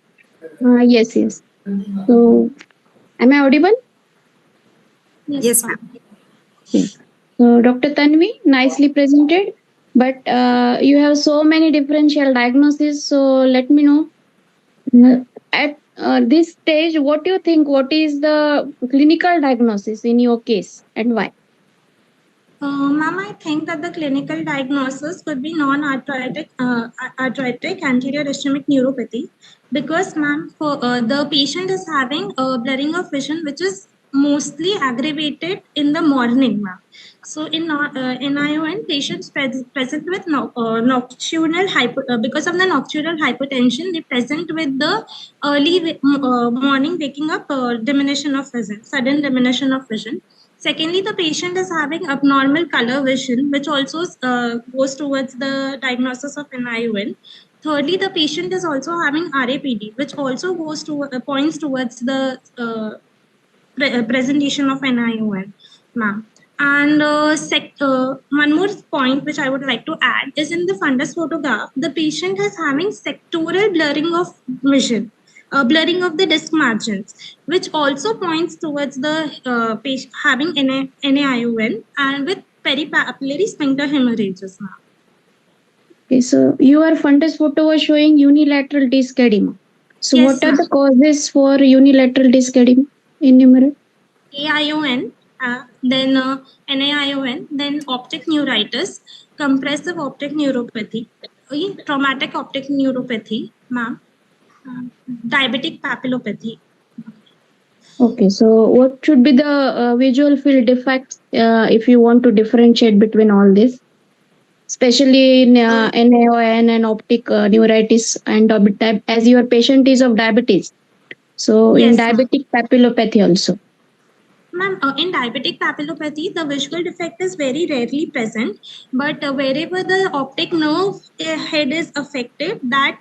Yes. So, am I audible? Yes, ma'am. Yes. So, Dr. Tanvi, nicely presented, but you have so many differential diagnoses. So, let me know at this stage, what do you think? What is the clinical diagnosis in your case and why? Ma'am, I think that the clinical diagnosis could be non-arthritic arthritic anterior ischemic neuropathy because, ma'am, for the patient is having a blurring of vision, which is mostly aggravated in the morning, ma'am. So in NAION, patients present with nocturnal because of the nocturnal hypotension, they present with the early morning waking up diminution of vision, sudden diminution of vision. Secondly, the patient is having abnormal color vision, which also goes towards the diagnosis of NAION. Thirdly, the patient is also having RAPD, which also goes to points towards the presentation of NAION, ma'am. And one more point which I would like to add is in the fundus photograph, the patient is having sectoral blurring of vision, blurring of the disc margins, which also points towards the patient having NAION and with peripapillary sphincter hemorrhages, ma'am. Okay, so your fundus photo was showing unilateral disc edema. So Yes, what are ma'am. the causes for unilateral disc edema? Enumerate. AION, then NAION, then optic neuritis, compressive optic neuropathy, traumatic optic neuropathy, ma'am, diabetic papillopathy. Okay, so what should be the visual field defects if you want to differentiate between all this? Especially in NAION and optic neuritis and as your patient is of diabetes. So in Yes, diabetic papillopathy also. Ma'am, in diabetic papillopathy, the visual defect is very rarely present, but wherever the optic nerve head is affected, that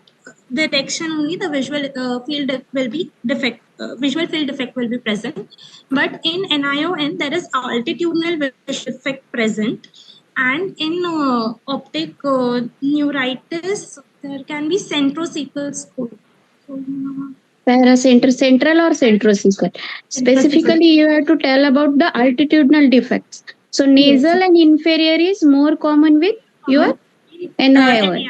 direction only the visual field will be defect. Visual field defect will be present, but in NION there is altitudinal visual defect present, and in optic neuritis there can be centrocecal scope. Central or centrocecal. Specifically, you have to tell about the altitudinal defects. So nasal and inferior is more common with your NION.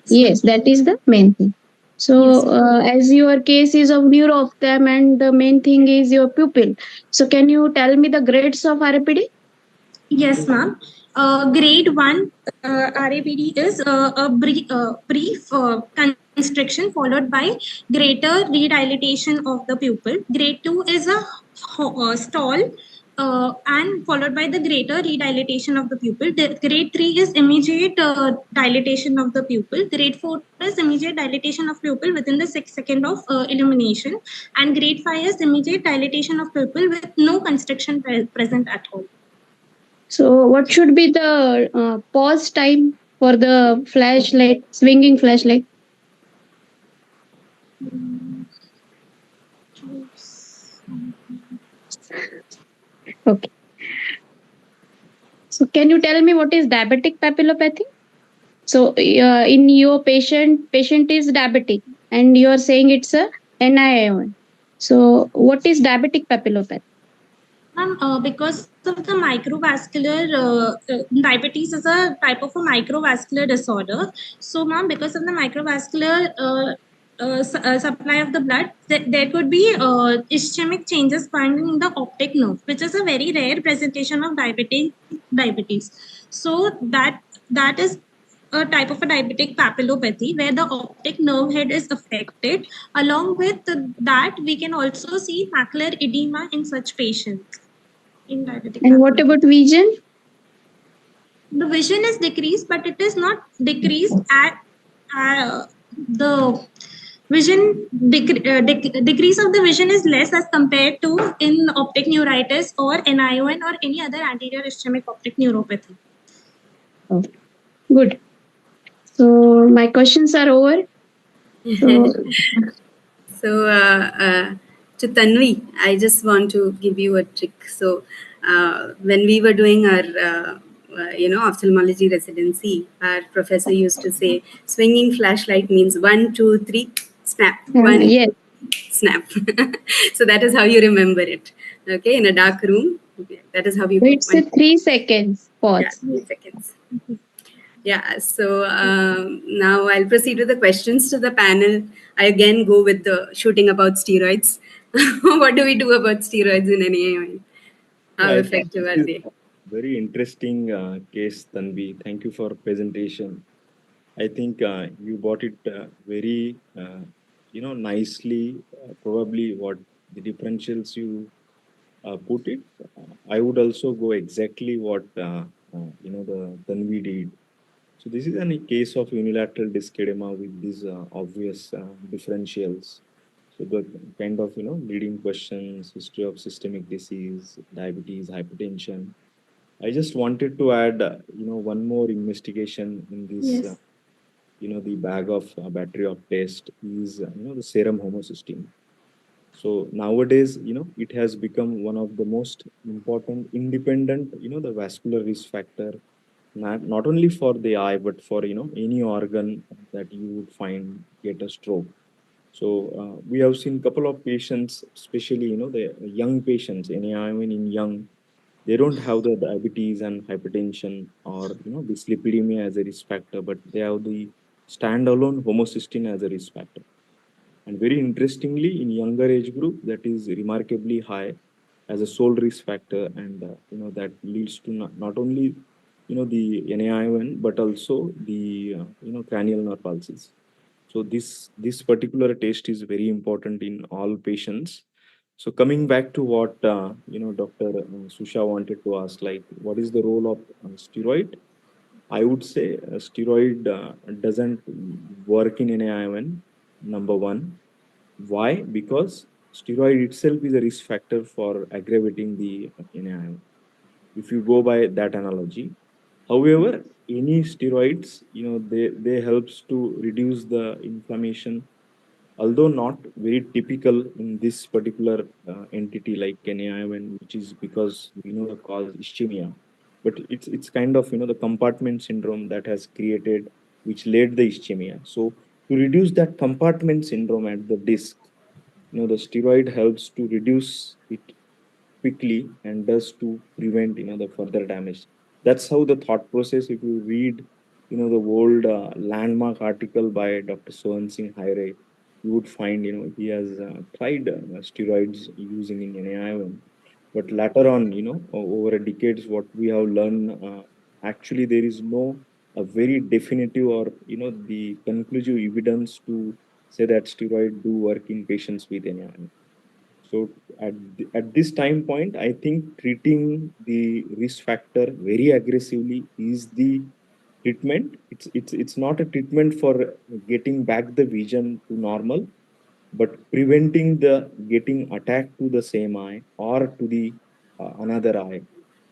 Yes, that is the main thing. So as your case is of neuro-ophthalm and the main thing is your pupil. So can you tell me the grades of RAPD? Yes, ma'am. Grade 1 RAPD is a brief constriction followed by greater redilatation of the pupil. Grade 2 is a stall and followed by the greater redilatation of the pupil. Grade 3 is immediate dilatation of the pupil. Grade 4 is immediate dilatation of pupil within the 6 seconds of illumination. And grade 5 is immediate dilatation of pupil with no constriction present at all. So what should be the pause time for the flashlight, swinging flashlight? Okay. So can you tell me what is diabetic papillopathy? So in your patient is diabetic and you are saying it's a NION. So what is diabetic papillopathy? Because of the microvascular, diabetes is a type of a microvascular disorder. So, ma'am, because of the microvascular supply of the blood, there could be ischemic changes finding in the optic nerve, which is a very rare presentation of diabetes. So that is a type of a diabetic papillopathy where the optic nerve head is affected. Along with that, we can also see macular edema in such patients. In diabetic and what about vision? The vision is decreased, but it is not decreased at the vision decrease of the vision is less as compared to in optic neuritis or NION or any other anterior ischemic optic neuropathy. Oh, good. So my questions are over. So to Tanvi, I just want to give you a trick. So when we were doing our ophthalmology residency, our professor used to say swinging flashlight means 1, 2, 3, snap. Yes. Snap. So that is how you remember it. Okay, in a dark room, that is how you. It's a 3 seconds pause. Yeah, 3 seconds. Yeah, so now I'll proceed with the questions to the panel. I again go with the shooting about steroids. What do we do about steroids in NAION? How effective are they? very interesting case, Tanvi. Thank you for presentation. I think you brought it very, nicely. Probably what the differentials you put it. I would also go exactly what the Tanvi did. So this is a case of unilateral disc edema with these obvious differentials. So the kind of leading questions, history of systemic disease, diabetes, hypertension. I just wanted to add one more investigation in this. Yes. The bag of battery of test is the serum homocysteine. So nowadays, it has become one of the most important independent, the vascular risk factor, not only for the eye, but for, any organ that you would find get a stroke. So we have seen a couple of patients, especially, the young patients, NAION in young, they don't have the diabetes and hypertension or, dyslipidemia as a risk factor, but they have the standalone homocysteine as a risk factor. And very interestingly, in younger age group, that is remarkably high as a sole risk factor, and that leads to not only the NAION but also the cranial nerve palsies. So this particular test is very important in all patients. So coming back to what Dr. Susha wanted to ask, like what is the role of steroid? I would say steroid doesn't work in NAION. Number one, why? Because steroid itself is a risk factor for aggravating the NAION. If you go by that analogy, however, any steroids, they helps to reduce the inflammation, although not very typical in this particular entity like NAION, which is because we know the cause ischemia, but it's kind of the compartment syndrome that has created, which led the ischemia. So to reduce that compartment syndrome at the disc, the steroid helps to reduce it quickly and does to prevent the further damage. That's how the thought process. If you read the old landmark article by Dr. Sohan Singh Haire, you would find he has tried steroids using in NAION, but later on over a decades what we have learned, actually there is no a very definitive or the conclusive evidence to say that steroid do work in patients with NAION. So at this time point, I think treating the risk factor very aggressively is the treatment. It's not a treatment for getting back the vision to normal, but preventing the getting attacked to the same eye or to the another eye.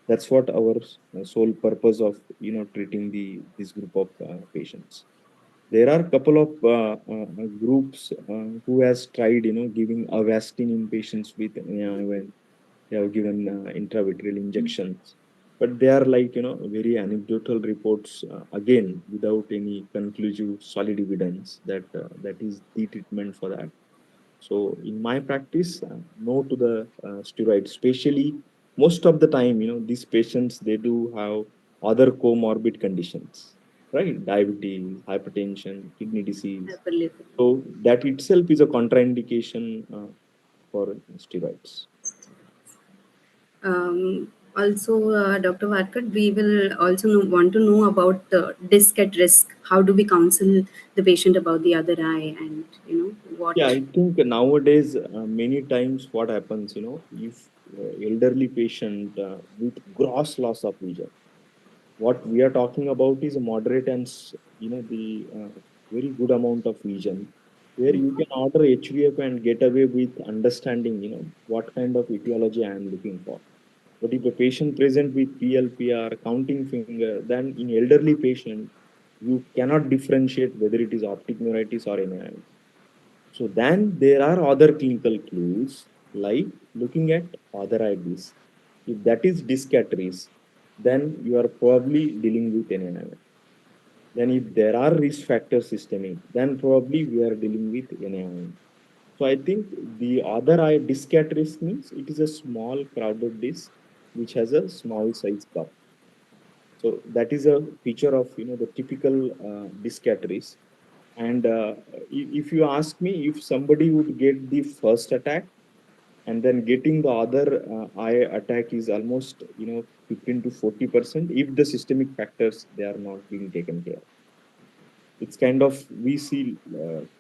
That's what our sole purpose of treating this group of patients. There are a couple of groups who has tried giving Avastin in patients with when they have given intravitreal injections, but they are like very anecdotal reports, again without any conclusive solid evidence that that is the treatment for that. So in my practice, no to the steroid, especially most of the time, these patients, they do have other comorbid conditions, right? Diabetes, hypertension, kidney disease. So that itself is a contraindication for steroids. Also, Dr. Varkar, we will also want to know about the disc at risk. How do we counsel the patient about the other eye, and what? Yeah, I think nowadays many times what happens, if elderly patient with gross loss of vision, what we are talking about is a moderate and the very good amount of vision, where you can order HVF and get away with understanding what kind of etiology I am looking for. But if a patient present with PLPR, counting finger, then in elderly patient you cannot differentiate whether it is optic neuritis or NAION. So then there are other clinical clues like looking at other eye disc. If that is disc at risk, then you are probably dealing with NAION. Then if there are risk factors systemic, then probably we are dealing with NAION. So I think the other eye disc at risk means it is a small crowded disc which has a small size cup. So that is a feature of the typical disc at risk. And if you ask me, if somebody would get the first attack and then getting the other eye attack is almost 15 to 40% if the systemic factors, they are not being taken care of. It's kind of, we see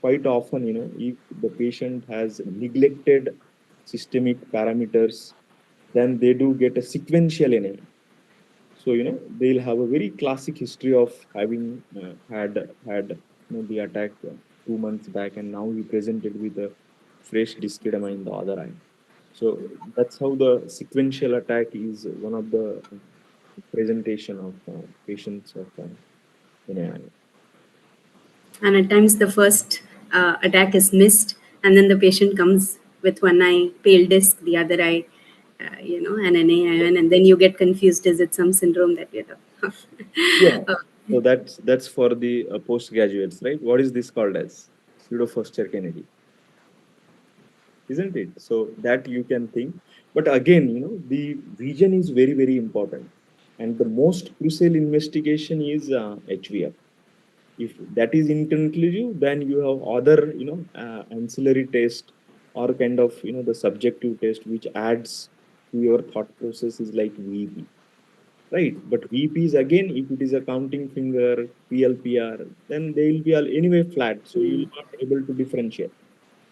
quite often, if the patient has neglected systemic parameters, then they do get a sequential anemia. So, they'll have a very classic history of having had the attack 2 months back, and now he presented with a fresh disc edema in the other eye. So that's how the sequential attack is one of the presentation of patients of NAION. And at times the first attack is missed, and then the patient comes with one eye pale disc, the other eye, an NAION, and then you get confused. Is it some syndrome that you have? Yeah. So that's for the postgraduates, right? What is this called as? Pseudo-Foster Kennedy, isn't it? So that you can think. But again, the vision is very, very important. And the most crucial investigation is HVF. If that is inconclusive, then you have other, ancillary test or kind of, the subjective test, which adds to your thought process is like VP, right? But VP is again, if it is a counting finger, PLPR, then they will be anyway flat. So you will not able to differentiate.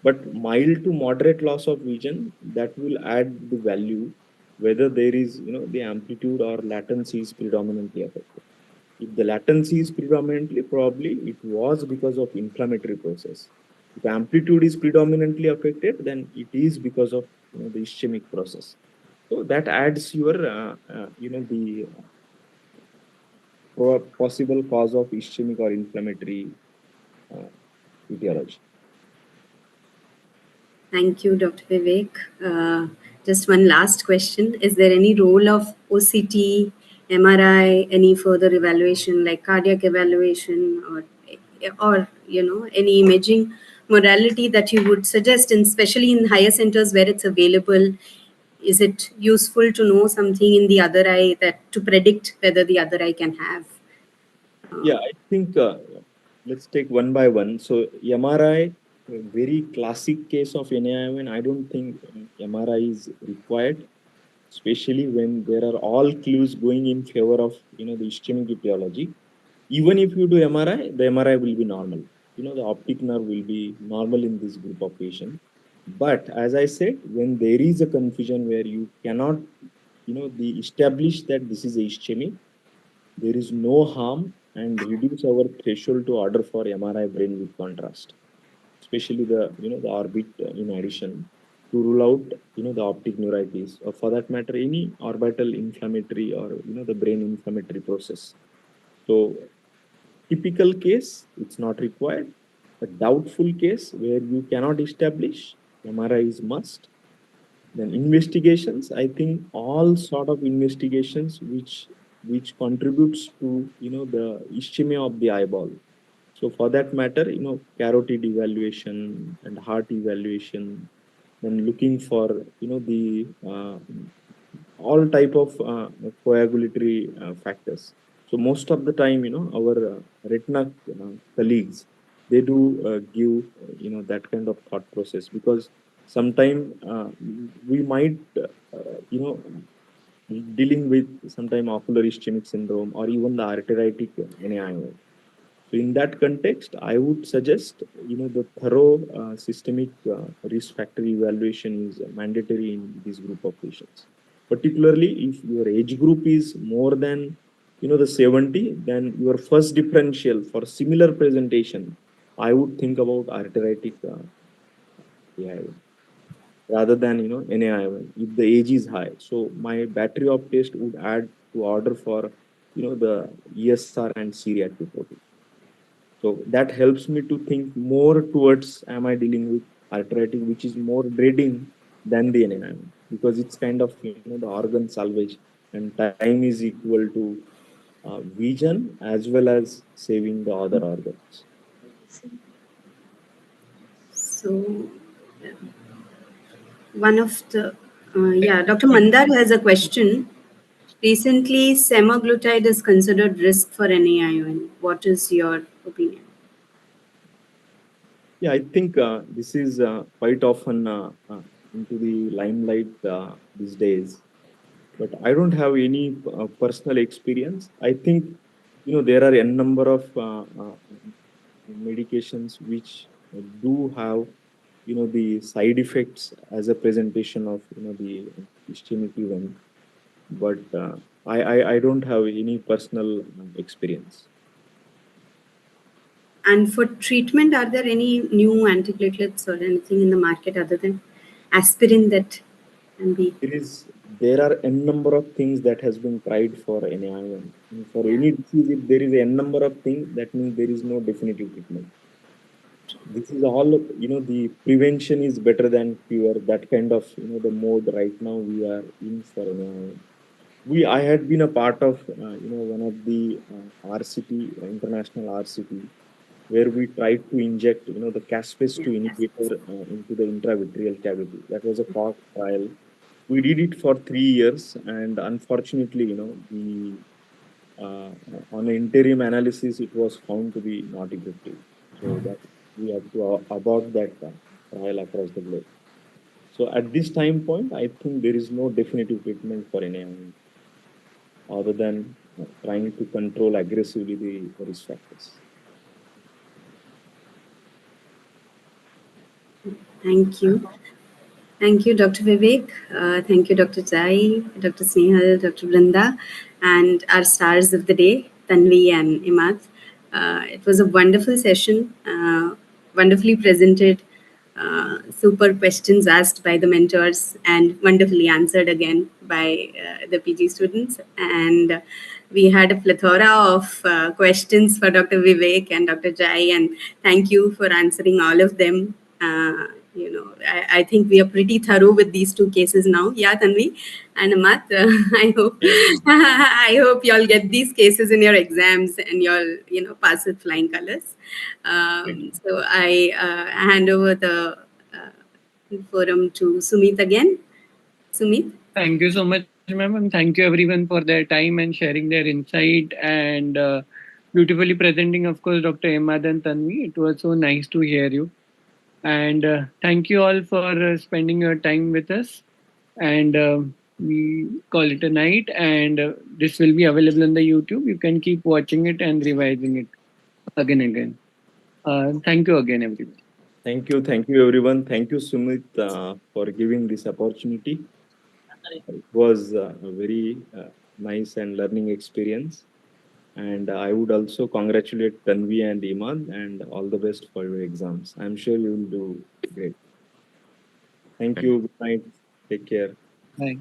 But mild to moderate loss of vision, that will add the value, whether there is, the amplitude or latency is predominantly affected. If the latency is predominantly, probably it was because of inflammatory process. If amplitude is predominantly affected, then it is because of the ischemic process. So that adds your, the possible cause of ischemic or inflammatory etiology. Thank you, Dr. Vivek. Just one last question. Is there any role of OCT, MRI, any further evaluation like cardiac evaluation or any imaging modality that you would suggest, and especially in higher centers where it's available? Is it useful to know something in the other eye that to predict whether the other eye can have? Yeah, I think let's take one by one. So MRI, a very classic case of NAION. I don't think MRI is required, especially when there are all clues going in favor of the ischemic etiology. Even if you do MRI, the MRI will be normal. The optic nerve will be normal in this group of patients. But as I said, when there is a confusion where you cannot, establish that this is ischemic, there is no harm and reduce our threshold to order for MRI brain with contrast, especially the the orbit in addition, to rule out the optic neuritis, or for that matter any orbital inflammatory or the brain inflammatory process. So typical case, it's not required. A doubtful case where you cannot establish, MRI is must. Then investigations, I think all sort of investigations which contributes to the ischemia of the eyeball. So for that matter, carotid evaluation and heart evaluation, then looking for the all type of coagulatory factors. So most of the time, our retina colleagues, they do give that kind of thought process, because sometime we might dealing with sometime ocular ischemic syndrome or even the arteritic NAION. So in that context, I would suggest the thorough systemic risk factor evaluation is mandatory in this group of patients. Particularly if your age group is more than the 70, then your first differential for similar presentation, I would think about arteritic AION rather than NAION if the age is high. So my battery of test would add to order for the ESR and C-reactive protein. So that helps me to think more towards, am I dealing with arthritic, which is more dreading than the NAION, because it's kind of the organ salvage, and time is equal to vision as well as saving the other organs. So one of the Dr. Mandar has a question. Recently, semaglutide is considered risk for NAION. What is your opinion? Yeah, I think this is quite often into the limelight these days. but I don't have any personal experience. I think, there are a number of medications which do have, the side effects as a presentation of, the ischemic event, but I don't have any personal experience. And for treatment, are there any new antiplatelets or anything in the market other than aspirin that can be? There are n number of things that has been tried for NAION. For any disease, if there is a n number of things, that means there is no definitive treatment. This is all, the prevention is better than cure. That kind of, the mode right now we are in for NAION. I had been a part of, one of the RCT, international RCT, where we tried to inject, the caspase-2 inhibitor into the intravitreal cavity. That was a POC trial. We did it for 3 years, and unfortunately, on an interim analysis, it was found to be not effective. So that we have to abort that trial across the globe. So at this time point, I think there is no definitive treatment for NAION other than trying to control aggressively the risk factors. Thank you. Thank you, Dr. Vivek. Thank you, Dr. Jai, Dr. Snehal, Dr. Brinda, and our stars of the day, Tanvi and Imad. It was a wonderful session, wonderfully presented, super questions asked by the mentors, and wonderfully answered again by the PG students. And we had a plethora of questions for Dr. Vivek and Dr. Jai, and thank you for answering all of them. I think we are pretty thorough with these two cases now. Yeah, Tanvi and Amat, I hope I hope y'all get these cases in your exams and y'all pass with flying colors. So I hand over the forum to Sumit again. Sumit. Thank you so much, ma'am, and thank you everyone for their time and sharing their insight and beautifully presenting, of course, Dr. Imad and Tanvi. It was so nice to hear you. And thank you all for spending your time with us. And we call it a night. And this will be available on the YouTube. You can keep watching it and revising it again and again. Thank you again, everyone. Thank you, everyone. Thank you, Sumit, for giving this opportunity. It was a very nice and learning experience. And I would also congratulate Tanvi and Imad and all the best for your exams. I'm sure you will do great. Thank you. Good night. Take care. Bye.